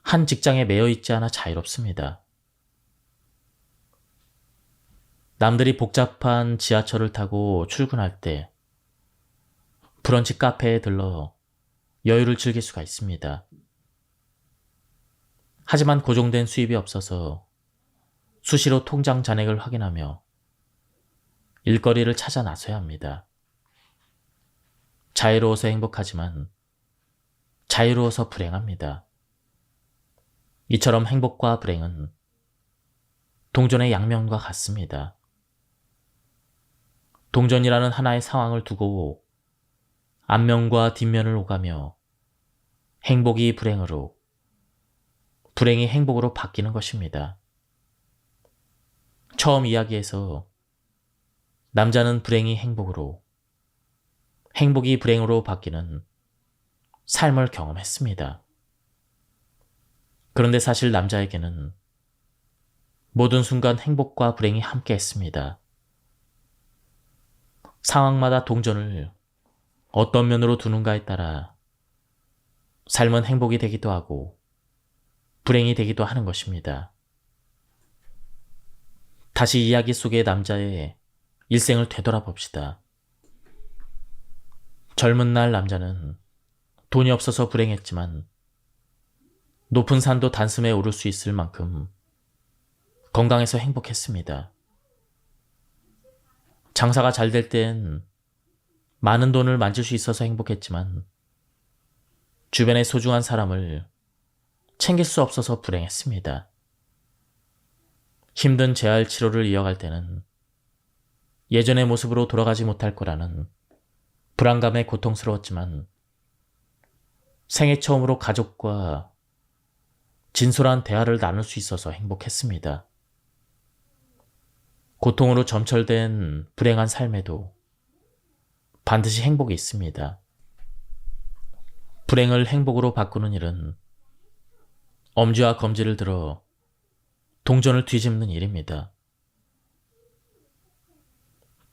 한 직장에 매여 있지 않아 자유롭습니다. 남들이 복잡한 지하철을 타고 출근할 때 브런치 카페에 들러 여유를 즐길 수가 있습니다. 하지만 고정된 수입이 없어서 수시로 통장 잔액을 확인하며 일거리를 찾아 나서야 합니다. 자유로워서 행복하지만 자유로워서 불행합니다. 이처럼 행복과 불행은 동전의 양면과 같습니다. 동전이라는 하나의 상황을 두고 앞면과 뒷면을 오가며 행복이 불행으로, 불행이 행복으로 바뀌는 것입니다. 처음 이야기에서 남자는 불행이 행복으로, 행복이 불행으로 바뀌는 삶을 경험했습니다. 그런데 사실 남자에게는 모든 순간 행복과 불행이 함께 했습니다. 상황마다 동전을 어떤 면으로 두는가에 따라 삶은 행복이 되기도 하고 불행이 되기도 하는 것입니다. 다시 이야기 속의 남자의 일생을 되돌아봅시다. 젊은 날 남자는 돈이 없어서 불행했지만 높은 산도 단숨에 오를 수 있을 만큼 건강해서 행복했습니다. 장사가 잘 될 땐 많은 돈을 만질 수 있어서 행복했지만 주변의 소중한 사람을 챙길 수 없어서 불행했습니다. 힘든 재활 치료를 이어갈 때는 예전의 모습으로 돌아가지 못할 거라는 불안감에 고통스러웠지만 생애 처음으로 가족과 진솔한 대화를 나눌 수 있어서 행복했습니다. 고통으로 점철된 불행한 삶에도 반드시 행복이 있습니다. 불행을 행복으로 바꾸는 일은 엄지와 검지를 들어 동전을 뒤집는 일입니다.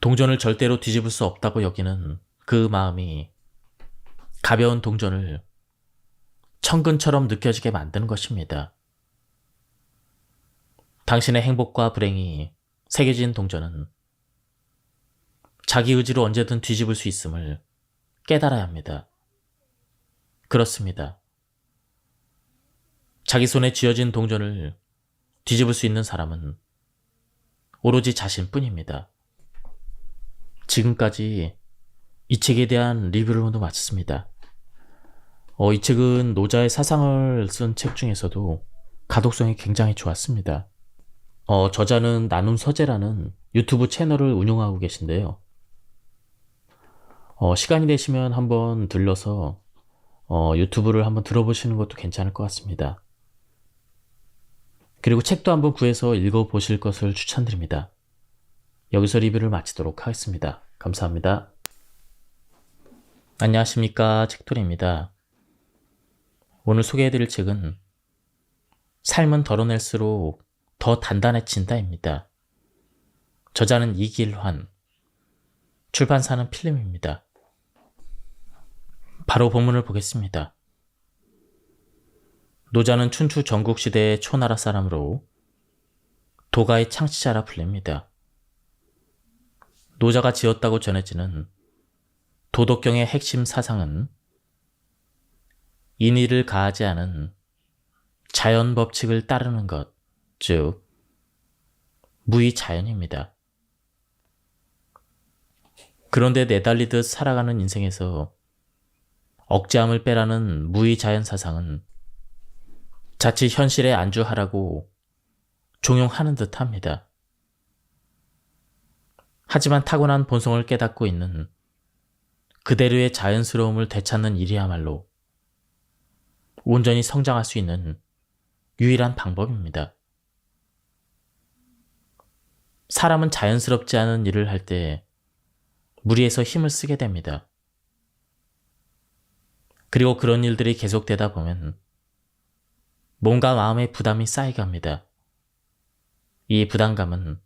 동전을 절대로 뒤집을 수 없다고 여기는 그 마음이 가벼운 동전을 천근처럼 느껴지게 만드는 것입니다. 당신의 행복과 불행이 새겨진 동전은 자기 의지로 언제든 뒤집을 수 있음을 깨달아야 합니다. 그렇습니다. 자기 손에 쥐어진 동전을 뒤집을 수 있는 사람은 오로지 자신뿐입니다. 지금까지 이 책에 대한 리뷰를 모두 마쳤습니다. 이 책은 노자의 사상을 쓴 책 중에서도 가독성이 굉장히 좋았습니다. 저자는 나눔 서재라는 유튜브 채널을 운영하고 계신데요. 시간이 되시면 한번 들러서 유튜브를 한번 들어보시는 것도 괜찮을 것 같습니다. 그리고 책도 한번 구해서 읽어보실 것을 추천드립니다. 여기서 리뷰를 마치도록 하겠습니다. 감사합니다. 안녕하십니까, 책돌이입니다. 오늘 소개해드릴 책은 삶은 덜어낼수록 더 단단해진다입니다. 저자는 이길환, 출판사는 필름입니다. 바로 본문을 보겠습니다. 노자는 춘추 전국시대의 초나라 사람으로 도가의 창시자라 불립니다. 노자가 지었다고 전해지는 도덕경의 핵심 사상은 인의를 가하지 않은 자연 법칙을 따르는 것, 즉 무의자연입니다. 그런데 내달리듯 살아가는 인생에서 억제함을 빼라는 무의자연 사상은 자칫 현실에 안주하라고 종용하는 듯 합니다. 하지만 타고난 본성을 깨닫고 있는 그대로의 자연스러움을 되찾는 일이야말로 온전히 성장할 수 있는 유일한 방법입니다. 사람은 자연스럽지 않은 일을 할 때 무리해서 힘을 쓰게 됩니다. 그리고 그런 일들이 계속되다 보면 몸과 마음의 부담이 쌓이게 합니다. 이 부담감은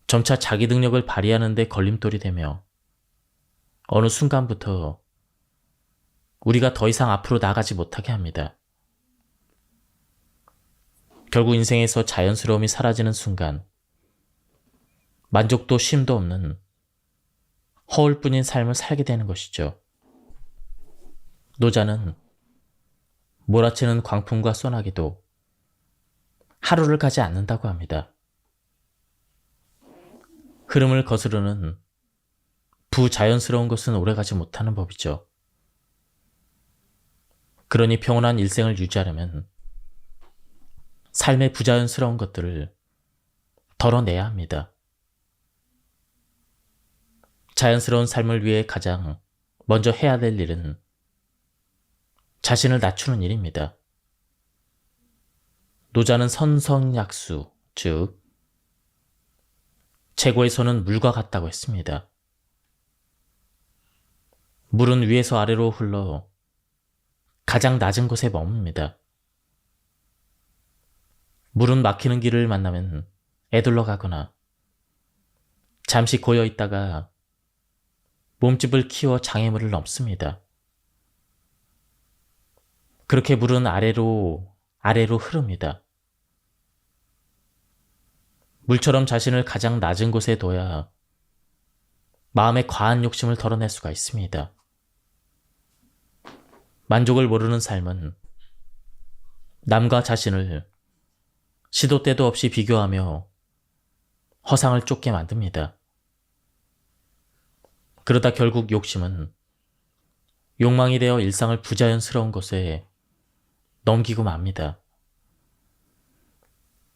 점차 자기 능력을 발휘하는 데 걸림돌이 되며 어느 순간부터 우리가 더 이상 앞으로 나가지 못하게 합니다. 결국 인생에서 자연스러움이 사라지는 순간 만족도 쉼도 없는 허울뿐인 삶을 살게 되는 것이죠. 노자는 몰아치는 광풍과 소나기도 하루를 가지 않는다고 합니다. 흐름을 거스르는 부자연스러운 것은 오래가지 못하는 법이죠. 그러니 평온한 일생을 유지하려면 삶의 부자연스러운 것들을 덜어내야 합니다. 자연스러운 삶을 위해 가장 먼저 해야 될 일은 자신을 낮추는 일입니다. 노자는 선성약수, 즉 최고의 손은 물과 같다고 했습니다. 물은 위에서 아래로 흘러 가장 낮은 곳에 머뭅니다. 물은 막히는 길을 만나면 애들러 가거나 잠시 고여 있다가 몸집을 키워 장애물을 넘습니다. 그렇게 물은 아래로 흐릅니다. 물처럼 자신을 가장 낮은 곳에 둬야 마음의 과한 욕심을 덜어낼 수가 있습니다. 만족을 모르는 삶은 남과 자신을 시도 때도 없이 비교하며 허상을 쫓게 만듭니다. 그러다 결국 욕심은 욕망이 되어 일상을 부자연스러운 것에 넘기고 맙니다.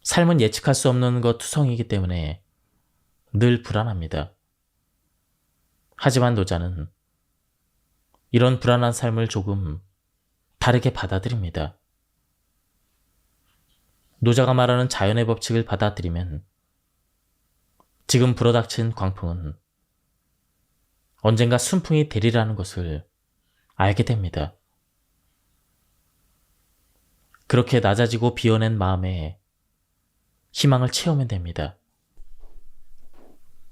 삶은 예측할 수 없는 것 투성이기 때문에 늘 불안합니다. 하지만 노자는 이런 불안한 삶을 조금 다르게 받아들입니다. 노자가 말하는 자연의 법칙을 받아들이면 지금 불어닥친 광풍은 언젠가 순풍이 되리라는 것을 알게 됩니다. 그렇게 낮아지고 비워낸 마음에 희망을 채우면 됩니다.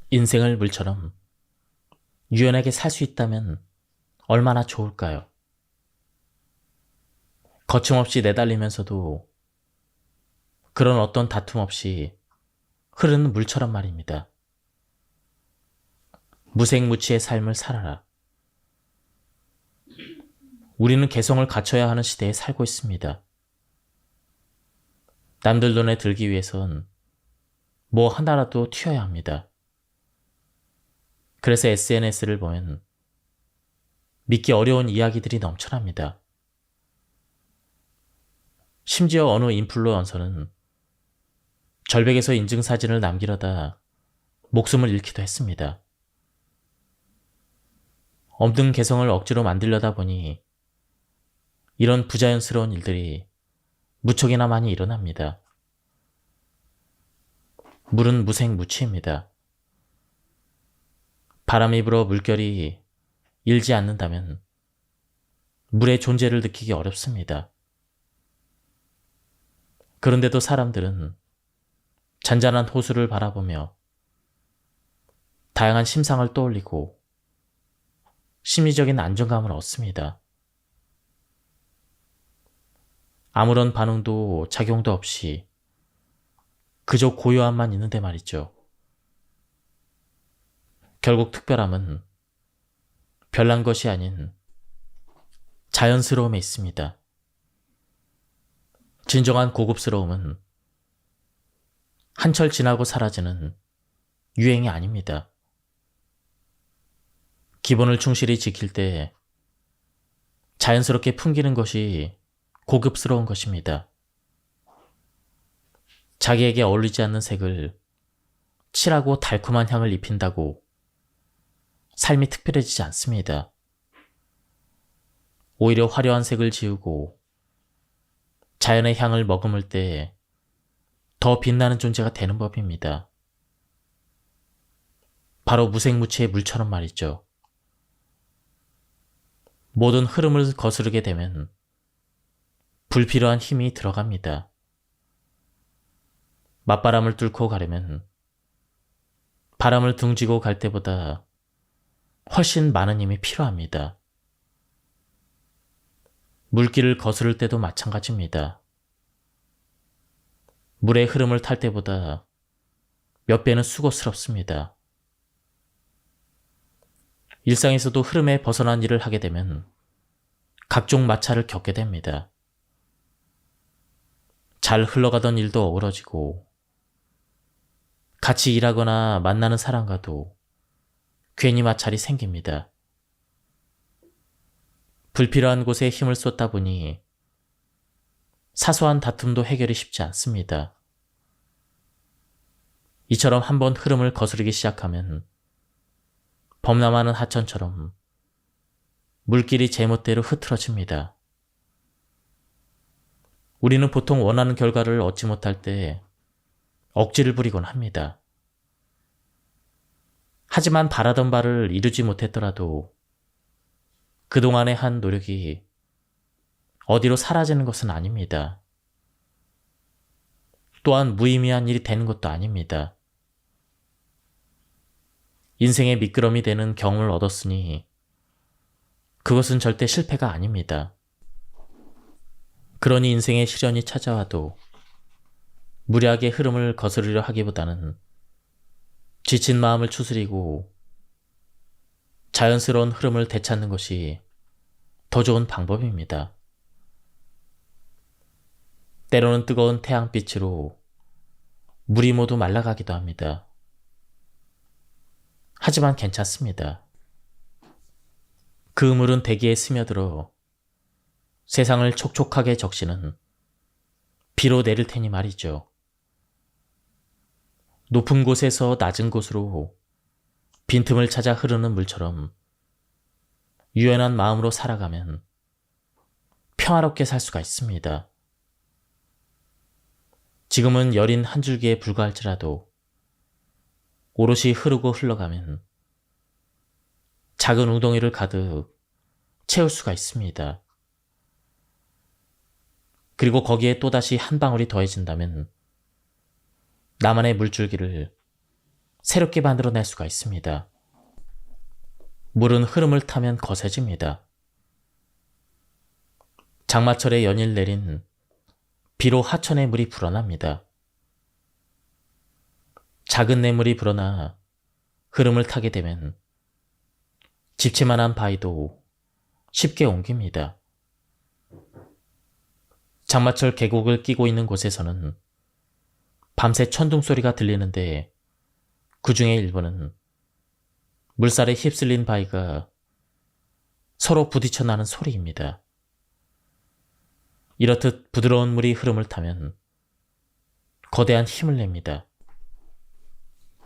인생을 물처럼 유연하게 살 수 있다면 얼마나 좋을까요? 거침없이 내달리면서도 그런 어떤 다툼 없이 흐르는 물처럼 말입니다. 무색무취의 삶을 살아라. 우리는 개성을 갖춰야 하는 시대에 살고 있습니다. 남들 눈에 들기 위해선 뭐 하나라도 튀어야 합니다. 그래서 SNS를 보면 믿기 어려운 이야기들이 넘쳐납니다. 심지어 어느 인플루언서는 절벽에서 인증사진을 남기려다 목숨을 잃기도 했습니다. 없는 개성을 억지로 만들려다 보니 이런 부자연스러운 일들이 무척이나 많이 일어납니다. 물은 무색무취입니다. 바람이 불어 물결이 일지 않는다면 물의 존재를 느끼기 어렵습니다. 그런데도 사람들은 잔잔한 호수를 바라보며 다양한 심상을 떠올리고 심리적인 안정감을 얻습니다. 아무런 반응도 작용도 없이 그저 고요함만 있는데 말이죠. 결국 특별함은 별난 것이 아닌 자연스러움에 있습니다. 진정한 고급스러움은 한철 지나고 사라지는 유행이 아닙니다. 기본을 충실히 지킬 때 자연스럽게 풍기는 것이 고급스러운 것입니다. 자기에게 어울리지 않는 색을 칠하고 달콤한 향을 입힌다고 삶이 특별해지지 않습니다. 오히려 화려한 색을 지우고 자연의 향을 머금을 때 더 빛나는 존재가 되는 법입니다. 바로 무색무취의 물처럼 말이죠. 모든 흐름을 거스르게 되면 불필요한 힘이 들어갑니다. 맞바람을 뚫고 가려면 바람을 등지고 갈 때보다 훨씬 많은 힘이 필요합니다. 물길을 거스를 때도 마찬가지입니다. 물의 흐름을 탈 때보다 몇 배는 수고스럽습니다. 일상에서도 흐름에 벗어난 일을 하게 되면 각종 마찰을 겪게 됩니다. 잘 흘러가던 일도 어우러지고 같이 일하거나 만나는 사람과도 괜히 마찰이 생깁니다. 불필요한 곳에 힘을 쏟다 보니 사소한 다툼도 해결이 쉽지 않습니다. 이처럼 한번 흐름을 거스르기 시작하면 범람하는 하천처럼 물길이 제멋대로 흐트러집니다. 우리는 보통 원하는 결과를 얻지 못할 때 억지를 부리곤 합니다. 하지만 바라던 바를 이루지 못했더라도 그동안의 한 노력이 어디로 사라지는 것은 아닙니다. 또한 무의미한 일이 되는 것도 아닙니다. 인생의 미끄럼이 되는 경험을 얻었으니 그것은 절대 실패가 아닙니다. 그러니 인생의 시련이 찾아와도 무리하게 흐름을 거스르려 하기보다는 지친 마음을 추스리고 자연스러운 흐름을 되찾는 것이 더 좋은 방법입니다. 때로는 뜨거운 태양빛으로 물이 모두 말라가기도 합니다. 하지만 괜찮습니다. 그 물은 대기에 스며들어 세상을 촉촉하게 적시는 비로 내릴 테니 말이죠. 높은 곳에서 낮은 곳으로 빈틈을 찾아 흐르는 물처럼 유연한 마음으로 살아가면 평화롭게 살 수가 있습니다. 지금은 여린 한 줄기에 불과할지라도 오롯이 흐르고 흘러가면 작은 웅덩이를 가득 채울 수가 있습니다. 그리고 거기에 또다시 한 방울이 더해진다면 나만의 물줄기를 새롭게 만들어낼 수가 있습니다. 물은 흐름을 타면 거세집니다. 장마철에 연일 내린 비로 하천의 물이 불어납니다. 작은 냇물이 불어나 흐름을 타게 되면 집채만한 바위도 쉽게 옮깁니다. 장마철 계곡을 끼고 있는 곳에서는 밤새 천둥 소리가 들리는데 그 중에 일부는 물살에 휩쓸린 바위가 서로 부딪혀 나는 소리입니다. 이렇듯 부드러운 물이 흐름을 타면 거대한 힘을 냅니다.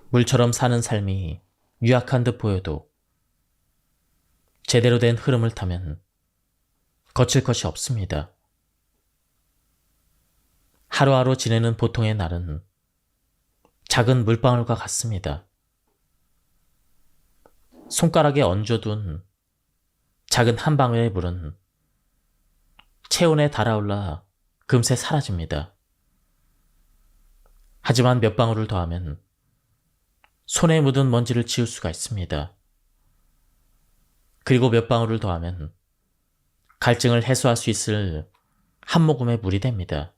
물처럼 사는 삶이 유약한 듯 보여도 제대로 된 흐름을 타면 거칠 것이 없습니다. 하루하루 지내는 보통의 날은 작은 물방울과 같습니다. 손가락에 얹어둔 작은 한 방울의 물은 체온에 달아올라 금세 사라집니다. 하지만 몇 방울을 더하면 손에 묻은 먼지를 지울 수가 있습니다. 그리고 몇 방울을 더하면 갈증을 해소할 수 있을 한 모금의 물이 됩니다.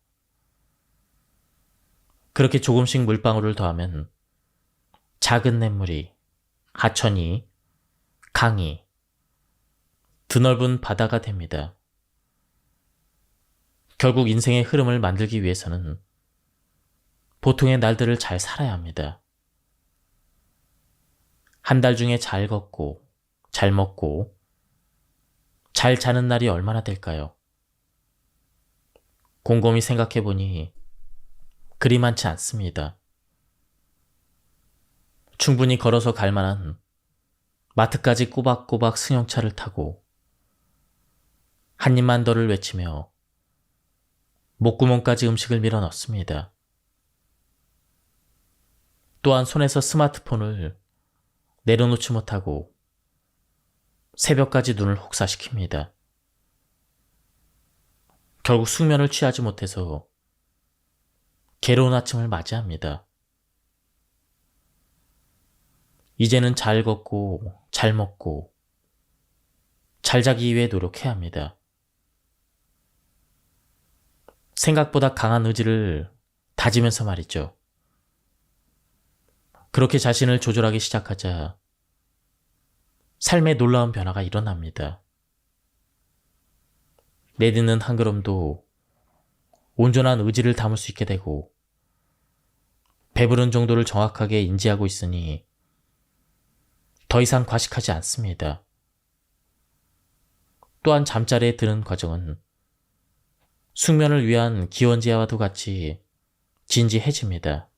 그렇게 조금씩 물방울을 더하면 작은 냇물이, 하천이, 강이, 드넓은 바다가 됩니다. 결국 인생의 흐름을 만들기 위해서는 보통의 날들을 잘 살아야 합니다. 한 달 중에 잘 걷고, 잘 먹고, 잘 자는 날이 얼마나 될까요? 곰곰이 생각해보니 그리 많지 않습니다. 충분히 걸어서 갈 만한 마트까지 꼬박꼬박 승용차를 타고 한 입만 더를 외치며 목구멍까지 음식을 밀어 넣습니다. 또한 손에서 스마트폰을 내려놓지 못하고 새벽까지 눈을 혹사시킵니다. 결국 숙면을 취하지 못해서 괴로운 아침을 맞이합니다. 이제는 잘 걷고 잘 먹고 잘 자기 위해 노력해야 합니다. 생각보다 강한 의지를 다지면서 말이죠. 그렇게 자신을 조절하기 시작하자 삶에 놀라운 변화가 일어납니다. 내딛는 한 걸음도 온전한 의지를 담을 수 있게 되고 배부른 정도를 정확하게 인지하고 있으니 더 이상 과식하지 않습니다. 또한 잠자리에 드는 과정은 숙면을 위한 기원제와도 같이 진지해집니다.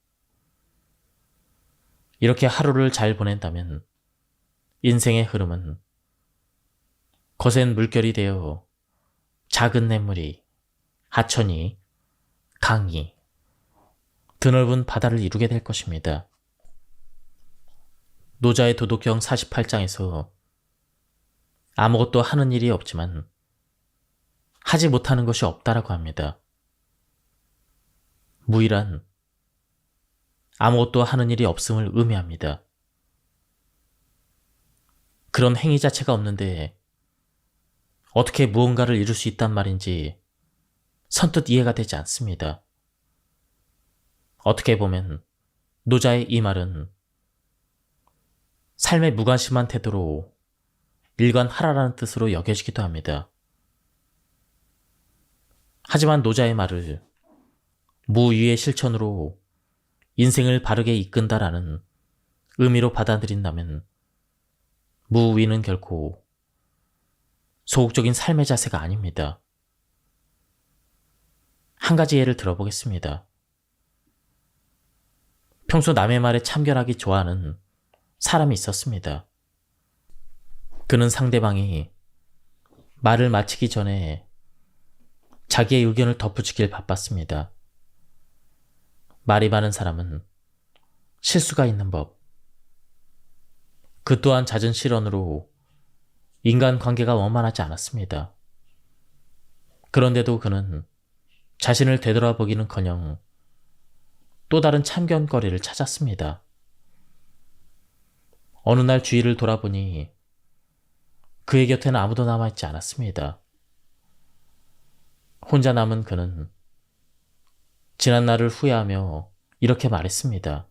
이렇게 하루를 잘 보낸다면 인생의 흐름은 거센 물결이 되어 작은 냇물이, 하천이, 강이, 드넓은 바다를 이루게 될 것입니다. 노자의 도덕경 48장에서 아무것도 하는 일이 없지만 하지 못하는 것이 없다라고 합니다. 무일한 아무것도 하는 일이 없음을 의미합니다. 그런 행위 자체가 없는데 어떻게 무언가를 이룰 수 있단 말인지 선뜻 이해가 되지 않습니다. 어떻게 보면 노자의 이 말은 삶의 무관심한 태도로 일관하라라는 뜻으로 여겨지기도 합니다. 하지만 노자의 말을 무위의 실천으로 인생을 바르게 이끈다라는 의미로 받아들인다면 무위는 결코 소극적인 삶의 자세가 아닙니다. 한 가지 예를 들어보겠습니다. 평소 남의 말에 참견하기 좋아하는 사람이 있었습니다. 그는 상대방이 말을 마치기 전에 자기의 의견을 덧붙이길 바빴습니다. 말이 많은 사람은 실수가 있는 법. 그 또한 잦은 실언으로 인간관계가 원만하지 않았습니다. 그런데도 그는 자신을 되돌아보기는커녕 또 다른 참견거리를 찾았습니다. 어느 날 주위를 돌아보니 그의 곁에는 아무도 남아있지 않았습니다. 혼자 남은 그는 지난 날을 후회하며 이렇게 말했습니다.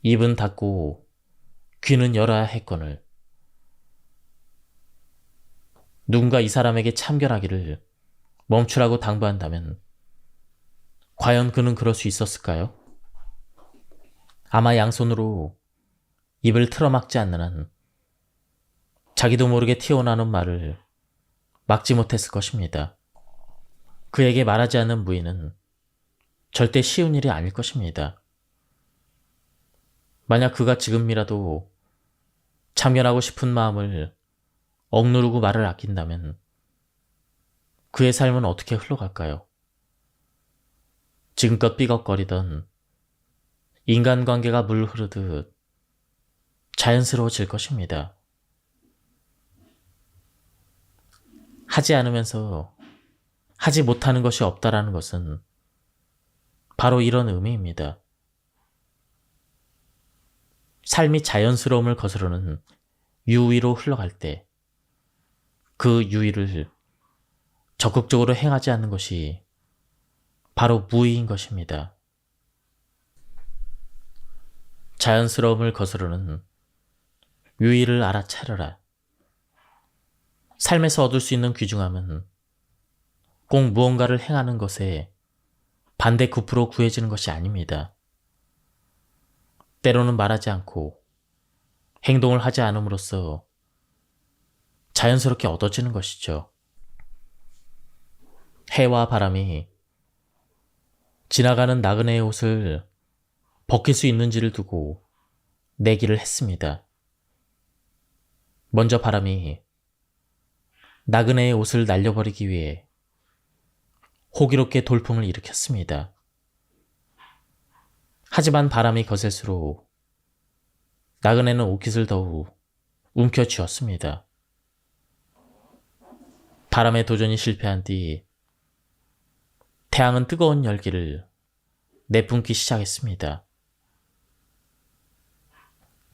입은 닫고 귀는 열어야 했거늘. 누군가 이 사람에게 참견하기를 멈추라고 당부한다면 과연 그는 그럴 수 있었을까요? 아마 양손으로 입을 틀어막지 않는 한 자기도 모르게 튀어나오는 말을 막지 못했을 것입니다. 그에게 말하지 않는 무의는 절대 쉬운 일이 아닐 것입니다. 만약 그가 지금이라도 참견하고 싶은 마음을 억누르고 말을 아낀다면 그의 삶은 어떻게 흘러갈까요? 지금껏 삐걱거리던 인간관계가 물 흐르듯 자연스러워질 것입니다. 하지 않으면서 하지 못하는 것이 없다라는 것은 바로 이런 의미입니다. 삶이 자연스러움을 거스르는 유의로 흘러갈 때 그 유의를 적극적으로 행하지 않는 것이 바로 무의인 것입니다. 자연스러움을 거스르는 유의를 알아차려라. 삶에서 얻을 수 있는 귀중함은 꼭 무언가를 행하는 것에 반대 급부로 구해지는 것이 아닙니다. 때로는 말하지 않고 행동을 하지 않음으로써 자연스럽게 얻어지는 것이죠. 해와 바람이 지나가는 나그네의 옷을 벗길 수 있는지를 두고 내기를 했습니다. 먼저 바람이 나그네의 옷을 날려버리기 위해 호기롭게 돌풍을 일으켰습니다. 하지만 바람이 거셀수록 나그네는 옷깃을 더욱 움켜쥐었습니다. 바람의 도전이 실패한 뒤 태양은 뜨거운 열기를 내뿜기 시작했습니다.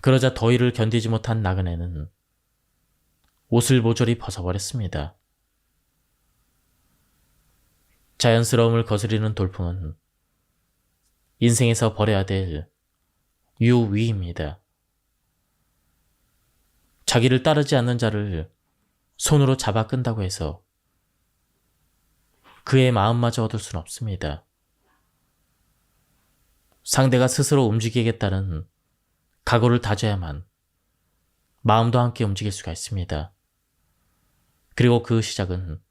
그러자 더위를 견디지 못한 나그네는 옷을 모조리 벗어버렸습니다. 자연스러움을 거스리는 돌풍은 인생에서 버려야 될 유위입니다. 자기를 따르지 않는 자를 손으로 잡아 끈다고 해서 그의 마음마저 얻을 수는 없습니다. 상대가 스스로 움직이겠다는 각오를 다져야만 마음도 함께 움직일 수가 있습니다. 그리고 그 시작은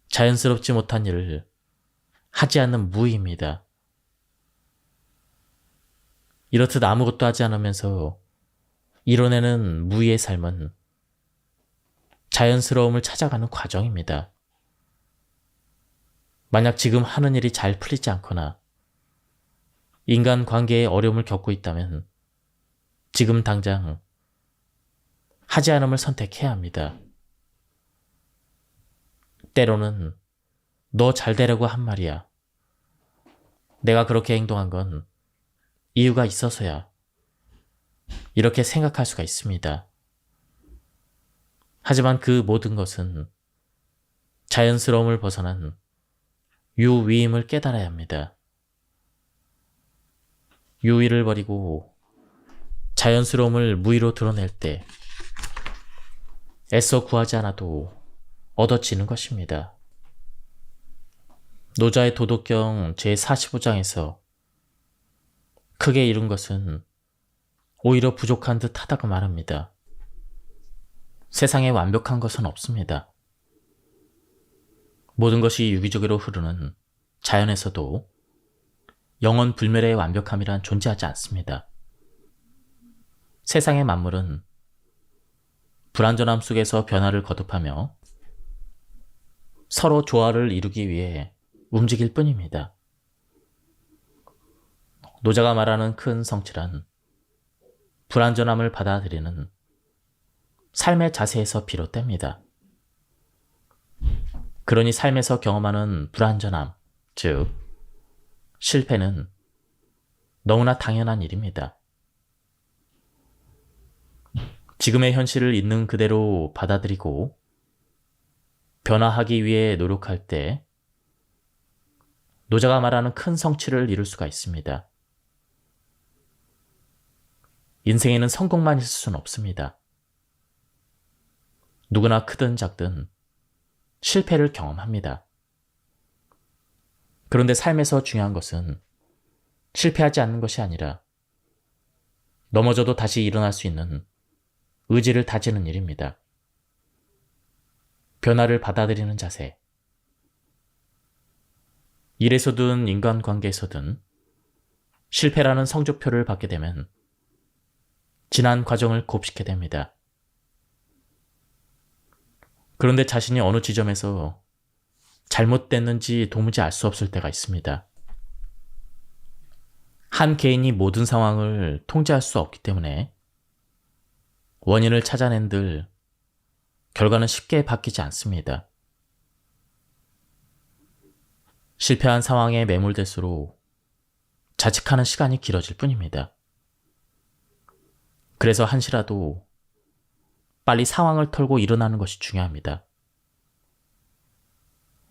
자연스럽지 못한 일을 하지 않는 무의입니다. 이렇듯 아무것도 하지 않으면서 이뤄내는 무의의 삶은 자연스러움을 찾아가는 과정입니다. 만약 지금 하는 일이 잘 풀리지 않거나 인간관계에 어려움을 겪고 있다면 지금 당장 하지 않음을 선택해야 합니다. 때로는 너 잘 되려고 한 말이야. 내가 그렇게 행동한 건 이유가 있어서야. 이렇게 생각할 수가 있습니다. 하지만 그 모든 것은 자연스러움을 벗어난 유위임을 깨달아야 합니다. 유위를 버리고 자연스러움을 무위로 드러낼 때 애써 구하지 않아도 얻어지는 것입니다. 노자의 도덕경 제45장에서 크게 이룬 것은 오히려 부족한 듯 하다고 말합니다. 세상에 완벽한 것은 없습니다. 모든 것이 유기적으로 흐르는 자연에서도 영원 불멸의 완벽함이란 존재하지 않습니다. 세상의 만물은 불완전함 속에서 변화를 거듭하며 서로 조화를 이루기 위해 움직일 뿐입니다. 노자가 말하는 큰 성취란 불완전함을 받아들이는 삶의 자세에서 비롯됩니다. 그러니 삶에서 경험하는 불완전함, 즉 실패는 너무나 당연한 일입니다. 지금의 현실을 있는 그대로 받아들이고 변화하기 위해 노력할 때 노자가 말하는 큰 성취를 이룰 수가 있습니다. 인생에는 성공만 있을 수는 없습니다. 누구나 크든 작든 실패를 경험합니다. 그런데 삶에서 중요한 것은 실패하지 않는 것이 아니라 넘어져도 다시 일어날 수 있는 의지를 다지는 일입니다. 변화를 받아들이는 자세. 일에서든 인간관계에서든 실패라는 성적표를 받게 되면 지난 과정을 곱씹게 됩니다. 그런데 자신이 어느 지점에서 잘못됐는지 도무지 알 수 없을 때가 있습니다. 한 개인이 모든 상황을 통제할 수 없기 때문에 원인을 찾아낸들 결과는 쉽게 바뀌지 않습니다. 실패한 상황에 매몰될수록 자책하는 시간이 길어질 뿐입니다. 그래서 한시라도 빨리 상황을 털고 일어나는 것이 중요합니다.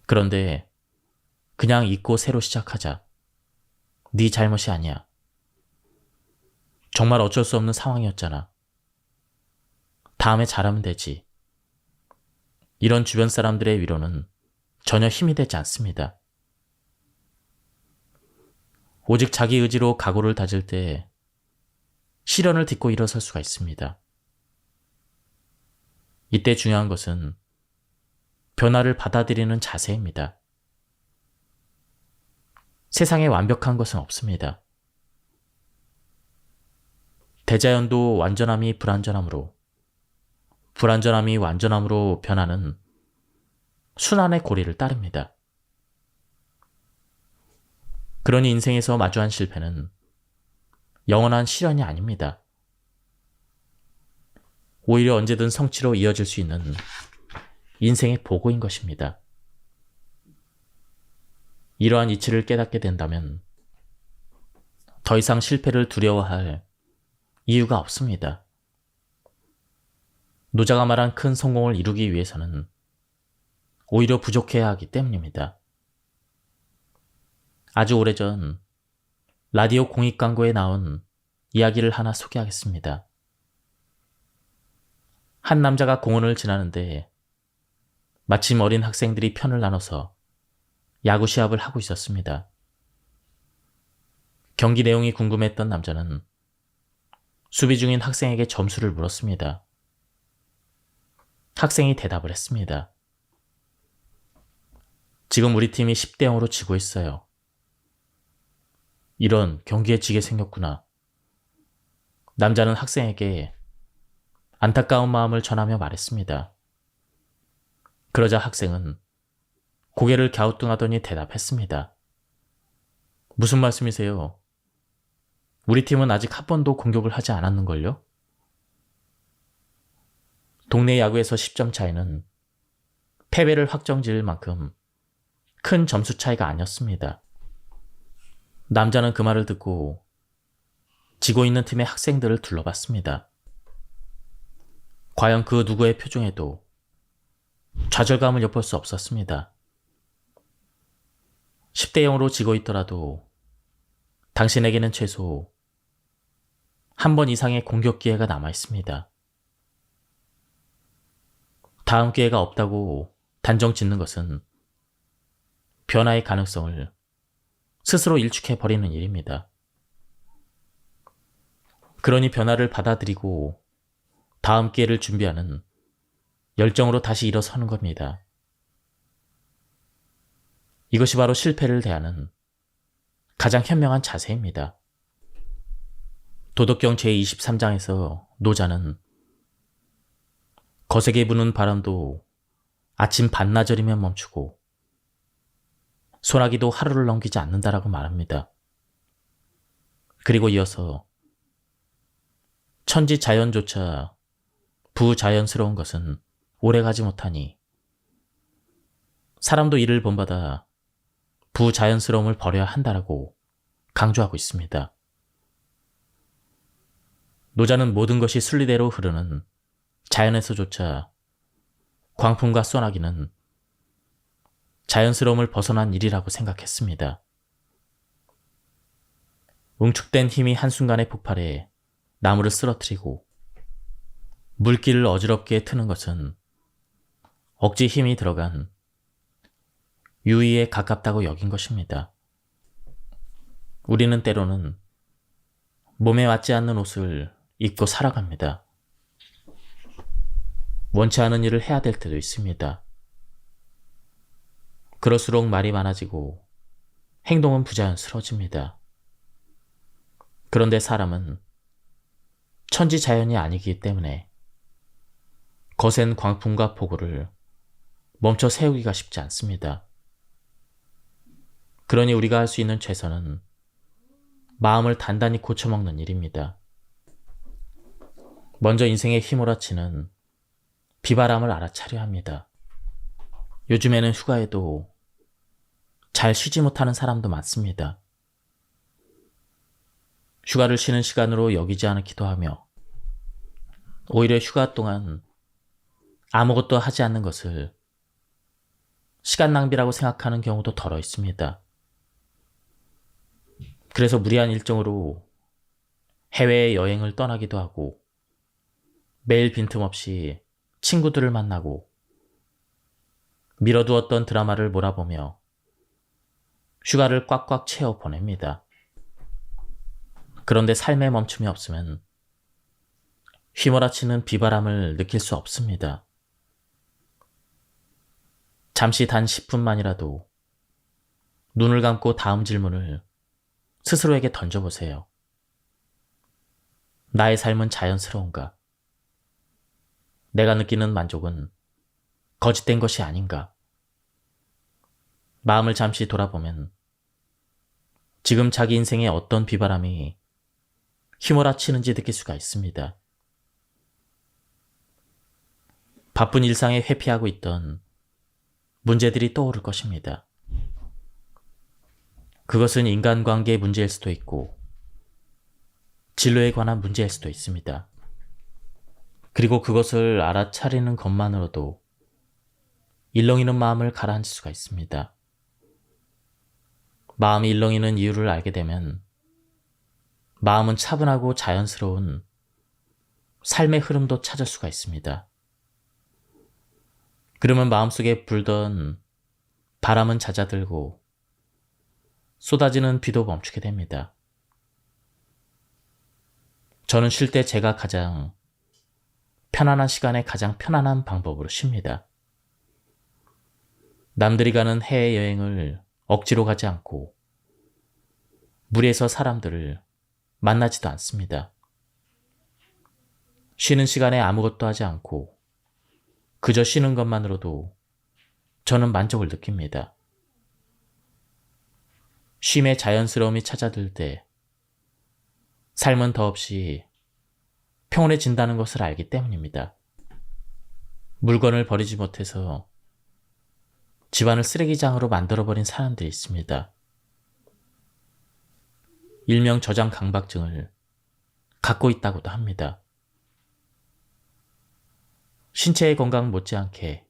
그런데 그냥 잊고 새로 시작하자. 네 잘못이 아니야. 정말 어쩔 수 없는 상황이었잖아. 다음에 잘하면 되지. 이런 주변 사람들의 위로는 전혀 힘이 되지 않습니다. 오직 자기 의지로 각오를 다질 때 시련을 딛고 일어설 수가 있습니다. 이때 중요한 것은 변화를 받아들이는 자세입니다. 세상에 완벽한 것은 없습니다. 대자연도 완전함이 불완전함으로, 불완전함이 완전함으로 변하는 순환의 고리를 따릅니다. 그러니 인생에서 마주한 실패는 영원한 시련이 아닙니다. 오히려 언제든 성취로 이어질 수 있는 인생의 보고인 것입니다. 이러한 이치를 깨닫게 된다면 더 이상 실패를 두려워할 이유가 없습니다. 노자가 말한 큰 성공을 이루기 위해서는 오히려 부족해야 하기 때문입니다. 아주 오래전 라디오 공익 광고에 나온 이야기를 하나 소개하겠습니다. 한 남자가 공원을 지나는데 마침 어린 학생들이 편을 나눠서 야구 시합을 하고 있었습니다. 경기 내용이 궁금했던 남자는 수비 중인 학생에게 점수를 물었습니다. 학생이 대답을 했습니다. 지금 우리 팀이 10대 0으로 지고 있어요. 이런, 경기에 지게 생겼구나. 남자는 학생에게 안타까운 마음을 전하며 말했습니다. 그러자 학생은 고개를 갸우뚱하더니 대답했습니다. 무슨 말씀이세요? 우리 팀은 아직 한 번도 공격을 하지 않았는걸요? 동네 야구에서 10점 차이는 패배를 확정지을 만큼 큰 점수 차이가 아니었습니다. 남자는 그 말을 듣고 지고 있는 팀의 학생들을 둘러봤습니다. 과연 그 누구의 표정에도 좌절감을 엿볼 수 없었습니다. 10대 0으로 지고 있더라도 당신에게는 최소 한 번 이상의 공격 기회가 남아 있습니다. 다음 기회가 없다고 단정 짓는 것은 변화의 가능성을 스스로 일축해 버리는 일입니다. 그러니 변화를 받아들이고 다음 기회를 준비하는 열정으로 다시 일어서는 겁니다. 이것이 바로 실패를 대하는 가장 현명한 자세입니다. 도덕경 제23장에서 노자는 거세게 부는 바람도 아침 반나절이면 멈추고 소나기도 하루를 넘기지 않는다라고 말합니다. 그리고 이어서 천지 자연조차 부자연스러운 것은 오래가지 못하니 사람도 이를 본받아 부자연스러움을 버려야 한다라고 강조하고 있습니다. 노자는 모든 것이 순리대로 흐르는 자연에서조차 광풍과 소나기는 자연스러움을 벗어난 일이라고 생각했습니다. 응축된 힘이 한순간에 폭발해 나무를 쓰러뜨리고 물길을 어지럽게 트는 것은 억지 힘이 들어간 유의에 가깝다고 여긴 것입니다. 우리는 때로는 몸에 맞지 않는 옷을 입고 살아갑니다. 원치 않은 일을 해야 될 때도 있습니다. 그럴수록 말이 많아지고 행동은 부자연스러워집니다. 그런데 사람은 천지자연이 아니기 때문에 거센 광풍과 폭우를 멈춰 세우기가 쉽지 않습니다. 그러니 우리가 할 수 있는 최선은 마음을 단단히 고쳐먹는 일입니다. 먼저 인생에 휘몰아치는 비바람을 알아차려야 합니다. 요즘에는 휴가에도 잘 쉬지 못하는 사람도 많습니다. 휴가를 쉬는 시간으로 여기지 않기도 하며 오히려 휴가 동안 아무것도 하지 않는 것을 시간 낭비라고 생각하는 경우도 덜어 있습니다. 그래서 무리한 일정으로 해외에 여행을 떠나기도 하고 매일 빈틈없이 친구들을 만나고 미뤄두었던 드라마를 몰아보며 휴가를 꽉꽉 채워 보냅니다. 그런데 삶에 멈춤이 없으면 휘몰아치는 비바람을 느낄 수 없습니다. 잠시 단 10분만이라도 눈을 감고 다음 질문을 스스로에게 던져보세요. 나의 삶은 자연스러운가? 내가 느끼는 만족은 거짓된 것이 아닌가? 마음을 잠시 돌아보면 지금 자기 인생에 어떤 비바람이 휘몰아치는지 느낄 수가 있습니다. 바쁜 일상에 회피하고 있던 문제들이 떠오를 것입니다. 그것은 인간관계의 문제일 수도 있고 진로에 관한 문제일 수도 있습니다. 그리고 그것을 알아차리는 것만으로도 일렁이는 마음을 가라앉힐 수가 있습니다. 마음이 일렁이는 이유를 알게 되면 마음은 차분하고 자연스러운 삶의 흐름도 찾을 수가 있습니다. 그러면 마음속에 불던 바람은 잦아들고 쏟아지는 비도 멈추게 됩니다. 저는 쉴 때 제가 가장 편안한 시간에 가장 편안한 방법으로 쉽니다. 남들이 가는 해외여행을 억지로 가지 않고 무리해서 사람들을 만나지도 않습니다. 쉬는 시간에 아무것도 하지 않고 그저 쉬는 것만으로도 저는 만족을 느낍니다. 쉼의 자연스러움이 찾아들 때 삶은 더없이 평온해진다는 것을 알기 때문입니다. 물건을 버리지 못해서 집안을 쓰레기장으로 만들어버린 사람들이 있습니다. 일명 저장 강박증을 갖고 있다고도 합니다. 신체의 건강 못지않게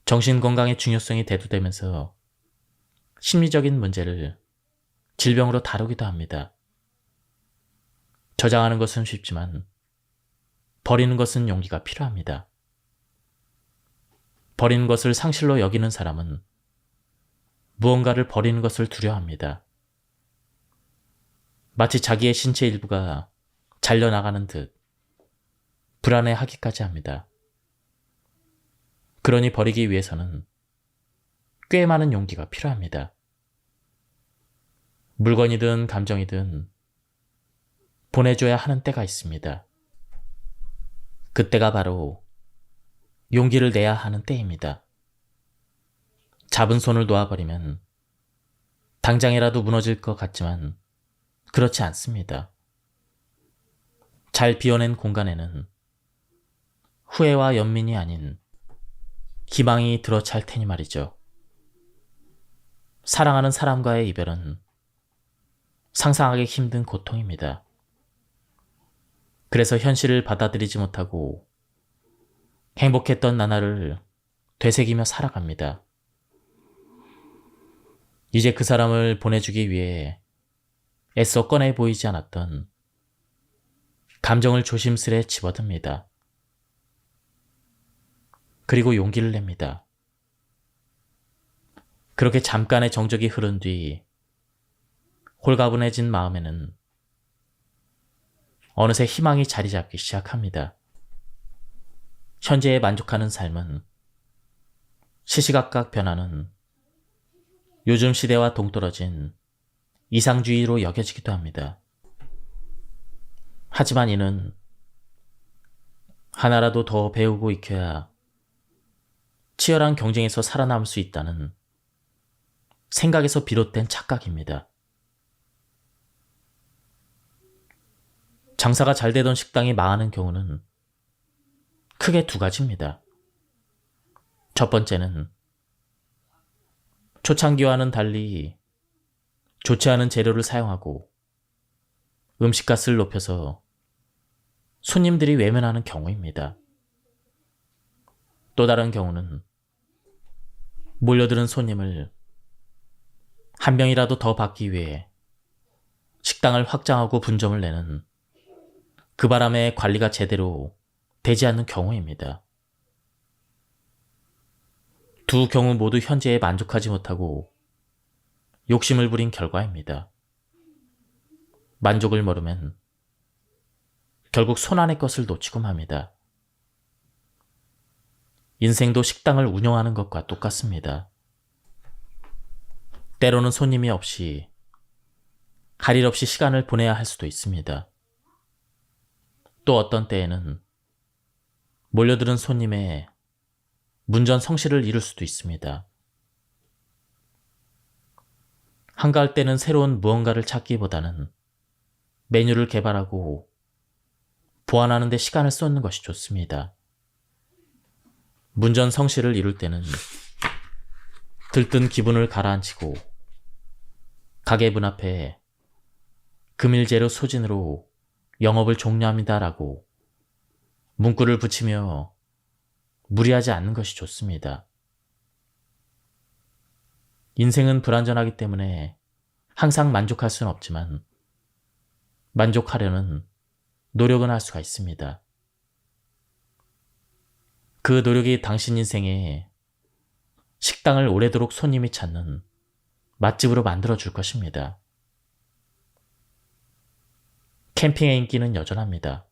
정신 건강의 중요성이 대두되면서 심리적인 문제를 질병으로 다루기도 합니다. 저장하는 것은 쉽지만 버리는 것은 용기가 필요합니다. 버리는 것을 상실로 여기는 사람은 무언가를 버리는 것을 두려워합니다. 마치 자기의 신체 일부가 잘려나가는 듯 불안해하기까지 합니다. 그러니 버리기 위해서는 꽤 많은 용기가 필요합니다. 물건이든 감정이든 보내줘야 하는 때가 있습니다. 그때가 바로 용기를 내야 하는 때입니다. 잡은 손을 놓아버리면 당장이라도 무너질 것 같지만 그렇지 않습니다. 잘 비워낸 공간에는 후회와 연민이 아닌 희망이 들어찰 테니 말이죠. 사랑하는 사람과의 이별은 상상하기 힘든 고통입니다. 그래서 현실을 받아들이지 못하고 행복했던 나날을 되새기며 살아갑니다. 이제 그 사람을 보내주기 위해 애써 꺼내 보이지 않았던 감정을 조심스레 집어듭니다. 그리고 용기를 냅니다. 그렇게 잠깐의 정적이 흐른 뒤 홀가분해진 마음에는 어느새 희망이 자리 잡기 시작합니다. 현재에 만족하는 삶은 시시각각 변하는 요즘 시대와 동떨어진 이상주의로 여겨지기도 합니다. 하지만 이는 하나라도 더 배우고 익혀야 치열한 경쟁에서 살아남을 수 있다는 생각에서 비롯된 착각입니다. 장사가 잘 되던 식당이 망하는 경우는 크게 두 가지입니다. 첫 번째는 초창기와는 달리 좋지 않은 재료를 사용하고 음식값을 높여서 손님들이 외면하는 경우입니다. 또 다른 경우는 몰려드는 손님을 한 명이라도 더 받기 위해 식당을 확장하고 분점을 내는 그 바람에 관리가 제대로 되지 않는 경우입니다. 두 경우 모두 현재에 만족하지 못하고 욕심을 부린 결과입니다. 만족을 모르면 결국 손안의 것을 놓치고 맙니다. 인생도 식당을 운영하는 것과 똑같습니다. 때로는 손님이 없이 할 일 없이 시간을 보내야 할 수도 있습니다. 또 어떤 때에는 몰려드는 손님의 문전성시를 이룰 수도 있습니다. 한가할 때는 새로운 무언가를 찾기보다는 메뉴를 개발하고 보완하는 데 시간을 쏟는 것이 좋습니다. 문전성시를 이룰 때는 들뜬 기분을 가라앉히고 가게 문 앞에 금일재료 소진으로 영업을 종료합니다라고 문구를 붙이며 무리하지 않는 것이 좋습니다. 인생은 불완전하기 때문에 항상 만족할 수는 없지만 만족하려는 노력은 할 수가 있습니다. 그 노력이 당신 인생에 식당을 오래도록 손님이 찾는 맛집으로 만들어줄 것입니다. 캠핑의 인기는 여전합니다.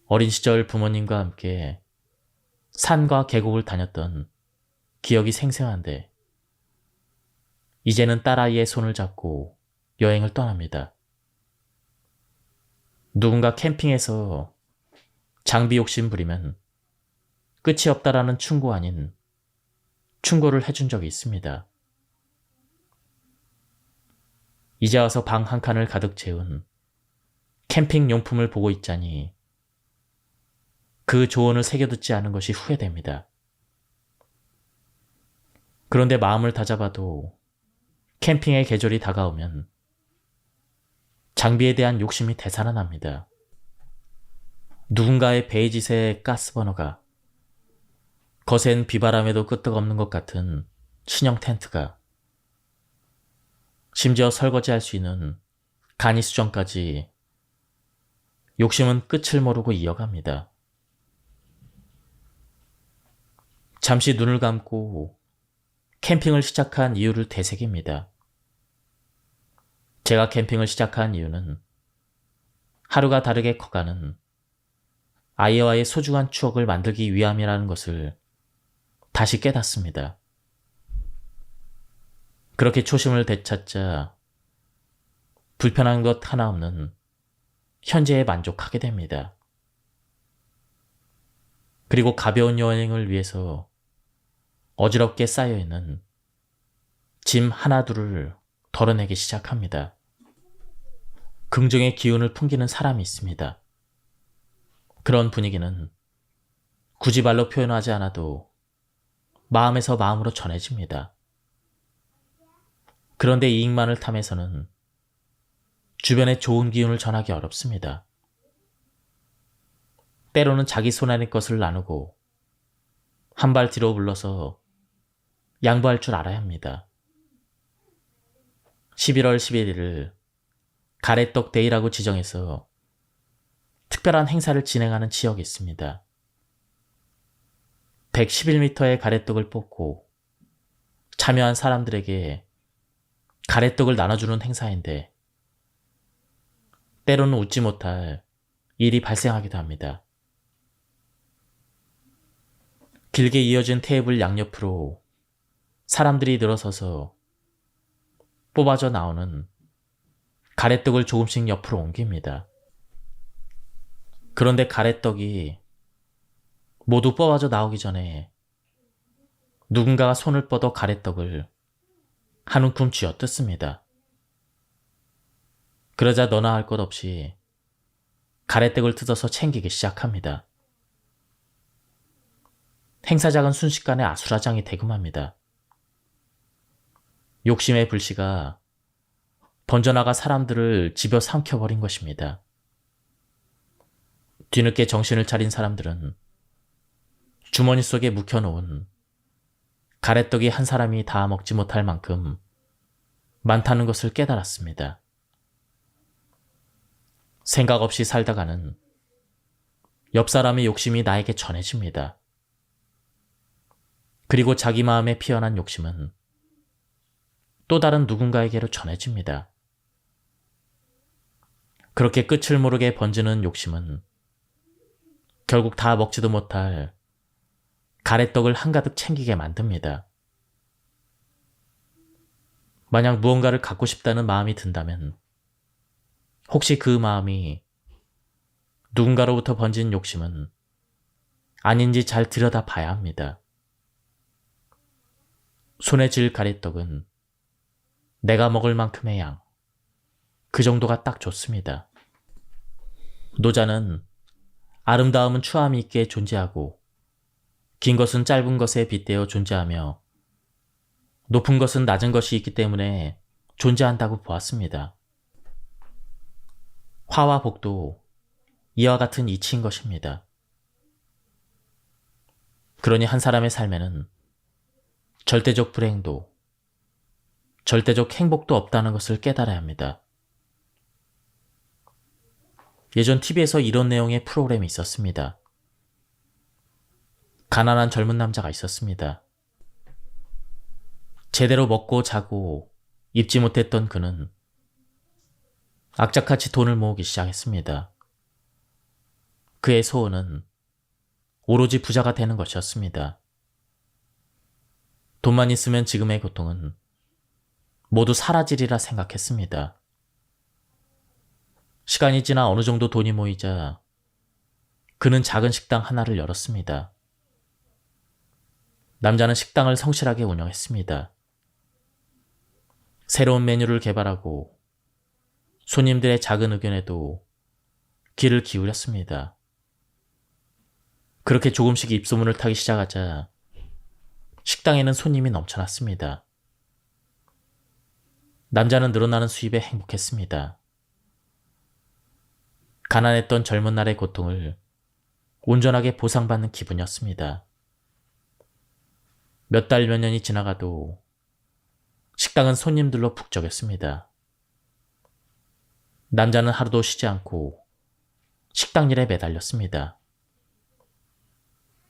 어린 시절 부모님과 함께 산과 계곡을 다녔던 기억이 생생한데 이제는 딸아이의 손을 잡고 여행을 떠납니다. 누군가 캠핑에서 장비 욕심 부리면 끝이 없다라는 충고 아닌 충고를 해준 적이 있습니다. 이제 와서 방 한 칸을 가득 채운 캠핑 용품을 보고 있자니 그 조언을 새겨듣지 않은 것이 후회됩니다. 그런데 마음을 다잡아도 캠핑의 계절이 다가오면 장비에 대한 욕심이 되살아납니다. 누군가의 베이지색 가스버너가, 거센 비바람에도 끄떡없는 것 같은 신형 텐트가, 심지어 설거지할 수 있는 간이 수정까지 욕심은 끝을 모르고 이어갑니다. 잠시 눈을 감고 캠핑을 시작한 이유를 되새깁니다. 제가 캠핑을 시작한 이유는 하루가 다르게 커가는 아이와의 소중한 추억을 만들기 위함이라는 것을 다시 깨닫습니다. 그렇게 초심을 되찾자 불편한 것 하나 없는 현재에 만족하게 됩니다. 그리고 가벼운 여행을 위해서 어지럽게 쌓여있는 짐 하나 둘을 덜어내기 시작합니다. 긍정의 기운을 풍기는 사람이 있습니다. 그런 분위기는 굳이 말로 표현하지 않아도 마음에서 마음으로 전해집니다. 그런데 이익만을 탐해서는 주변에 좋은 기운을 전하기 어렵습니다. 때로는 자기 손안의 것을 나누고 한 발 뒤로 물러서 양보할 줄 알아야 합니다. 11월 11일을 가래떡 데이라고 지정해서 특별한 행사를 진행하는 지역이 있습니다. 111m의 가래떡을 뽑고 참여한 사람들에게 가래떡을 나눠주는 행사인데 때로는 웃지 못할 일이 발생하기도 합니다. 길게 이어진 테이블 양옆으로 사람들이 늘어서서 뽑아져 나오는 가래떡을 조금씩 옆으로 옮깁니다. 그런데 가래떡이 모두 뽑아져 나오기 전에 누군가가 손을 뻗어 가래떡을 한 움큼 쥐어뜯습니다. 그러자 너나 할 것 없이 가래떡을 뜯어서 챙기기 시작합니다. 행사장은 순식간에 아수라장이 대금합니다. 욕심의 불씨가 번져나가 사람들을 집어 삼켜버린 것입니다. 뒤늦게 정신을 차린 사람들은 주머니 속에 묵혀놓은 가래떡이 한 사람이 다 먹지 못할 만큼 많다는 것을 깨달았습니다. 생각 없이 살다가는 옆 사람의 욕심이 나에게 전해집니다. 그리고 자기 마음에 피어난 욕심은 또 다른 누군가에게로 전해집니다. 그렇게 끝을 모르게 번지는 욕심은 결국 다 먹지도 못할 가래떡을 한가득 챙기게 만듭니다. 만약 무언가를 갖고 싶다는 마음이 든다면 혹시 그 마음이 누군가로부터 번진 욕심은 아닌지 잘 들여다 봐야 합니다. 손에 쥘 가래떡은 내가 먹을 만큼의 양, 그 정도가 딱 좋습니다. 노자는 아름다움은 추함이 있게 존재하고 긴 것은 짧은 것에 빗대어 존재하며 높은 것은 낮은 것이 있기 때문에 존재한다고 보았습니다. 화와 복도 이와 같은 이치인 것입니다. 그러니 한 사람의 삶에는 절대적 불행도 절대적 행복도 없다는 것을 깨달아야 합니다. 예전 TV에서 이런 내용의 프로그램이 있었습니다. 가난한 젊은 남자가 있었습니다. 제대로 먹고 자고 입지 못했던 그는 악착같이 돈을 모으기 시작했습니다. 그의 소원은 오로지 부자가 되는 것이었습니다. 돈만 있으면 지금의 고통은 모두 사라지리라 생각했습니다. 시간이 지나 어느 정도 돈이 모이자 그는 작은 식당 하나를 열었습니다. 남자는 식당을 성실하게 운영했습니다. 새로운 메뉴를 개발하고 손님들의 작은 의견에도 귀를 기울였습니다. 그렇게 조금씩 입소문을 타기 시작하자 식당에는 손님이 넘쳐났습니다. 남자는 늘어나는 수입에 행복했습니다. 가난했던 젊은 날의 고통을 온전하게 보상받는 기분이었습니다. 몇 달, 몇 년이 지나가도 식당은 손님들로 북적였습니다. 남자는 하루도 쉬지 않고 식당 일에 매달렸습니다.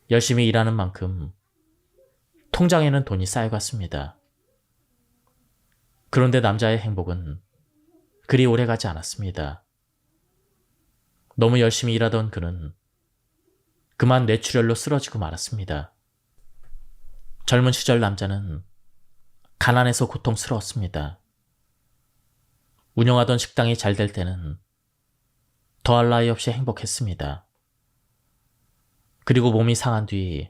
열심히 일하는 만큼 통장에는 돈이 쌓여갔습니다. 그런데 남자의 행복은 그리 오래가지 않았습니다. 너무 열심히 일하던 그는 그만 뇌출혈로 쓰러지고 말았습니다. 젊은 시절 남자는 가난해서 고통스러웠습니다. 운영하던 식당이 잘 될 때는 더할 나위 없이 행복했습니다. 그리고 몸이 상한 뒤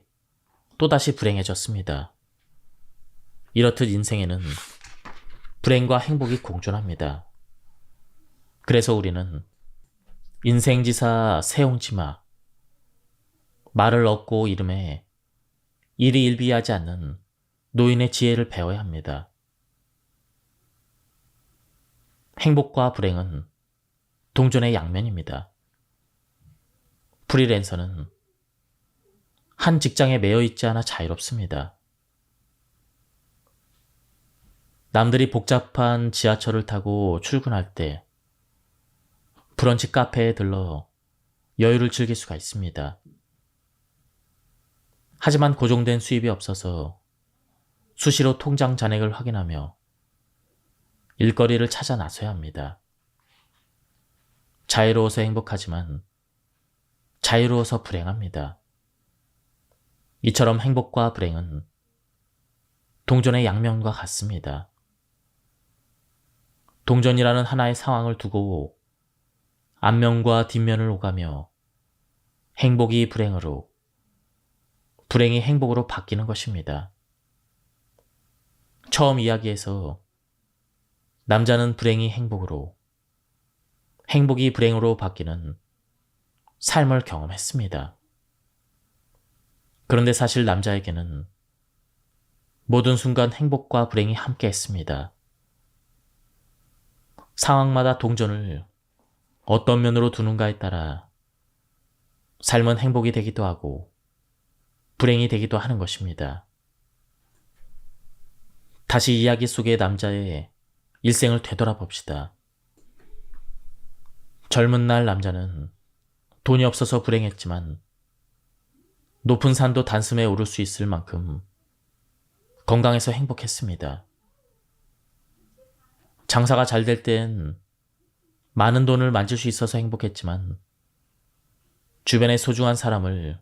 또다시 불행해졌습니다. 이렇듯 인생에는 불행과 행복이 공존합니다. 그래서 우리는 인생지사 세옹지마, 말을 얻고 이름에 일이 일비하지 않는 노인의 지혜를 배워야 합니다. 행복과 불행은 동전의 양면입니다. 프리랜서는 한 직장에 매여 있지 않아 자유롭습니다. 남들이 복잡한 지하철을 타고 출근할 때 브런치 카페에 들러 여유를 즐길 수가 있습니다. 하지만 고정된 수입이 없어서 수시로 통장 잔액을 확인하며 일거리를 찾아 나서야 합니다. 자유로워서 행복하지만 자유로워서 불행합니다. 이처럼 행복과 불행은 동전의 양면과 같습니다. 동전이라는 하나의 상황을 두고 앞면과 뒷면을 오가며 행복이 불행으로, 불행이 행복으로 바뀌는 것입니다. 처음 이야기에서 남자는 불행이 행복으로, 행복이 불행으로 바뀌는 삶을 경험했습니다. 그런데 사실 남자에게는 모든 순간 행복과 불행이 함께 했습니다. 상황마다 동전을 어떤 면으로 두는가에 따라 삶은 행복이 되기도 하고 불행이 되기도 하는 것입니다. 다시 이야기 속의 남자의 일생을 되돌아봅시다. 젊은 날 남자는 돈이 없어서 불행했지만 높은 산도 단숨에 오를 수 있을 만큼 건강해서 행복했습니다. 장사가 잘 될 땐 많은 돈을 만질 수 있어서 행복했지만 주변의 소중한 사람을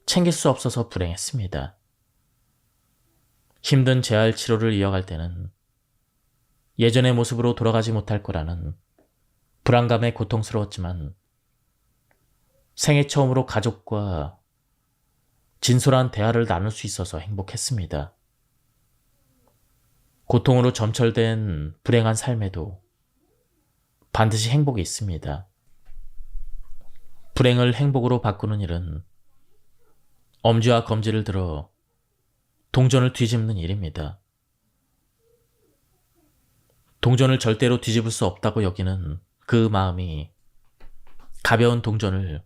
챙길 수 없어서 불행했습니다. 힘든 재활 치료를 이어갈 때는 예전의 모습으로 돌아가지 못할 거라는 불안감에 고통스러웠지만 생애 처음으로 가족과 진솔한 대화를 나눌 수 있어서 행복했습니다. 고통으로 점철된 불행한 삶에도 반드시 행복이 있습니다. 불행을 행복으로 바꾸는 일은 엄지와 검지를 들어 동전을 뒤집는 일입니다. 동전을 절대로 뒤집을 수 없다고 여기는 그 마음이 가벼운 동전을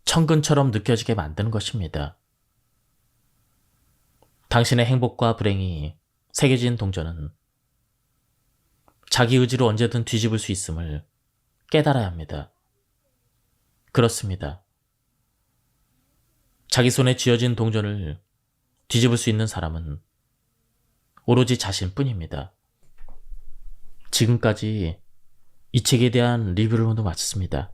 천근처럼 느껴지게 만드는 것입니다. 당신의 행복과 불행이 새겨진 동전은 자기 의지로 언제든 뒤집을 수 있음을 깨달아야 합니다. 그렇습니다. 자기 손에 쥐어진 동전을 뒤집을 수 있는 사람은 오로지 자신뿐입니다. 지금까지 이 책에 대한 리뷰를 모두 마쳤습니다.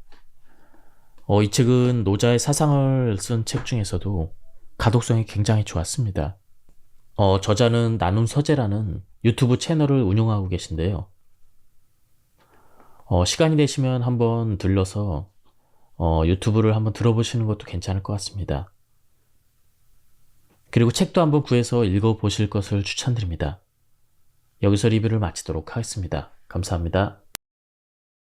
이 책은 노자의 사상을 쓴 책 중에서도 가독성이 굉장히 좋았습니다. 저자는 나눔 서재라는 유튜브 채널을 운영하고 계신데요. 시간이 되시면 한번 들러서 유튜브를 한번 들어보시는 것도 괜찮을 것 같습니다. 그리고 책도 한번 구해서 읽어보실 것을 추천드립니다. 여기서 리뷰를 마치도록 하겠습니다. 감사합니다.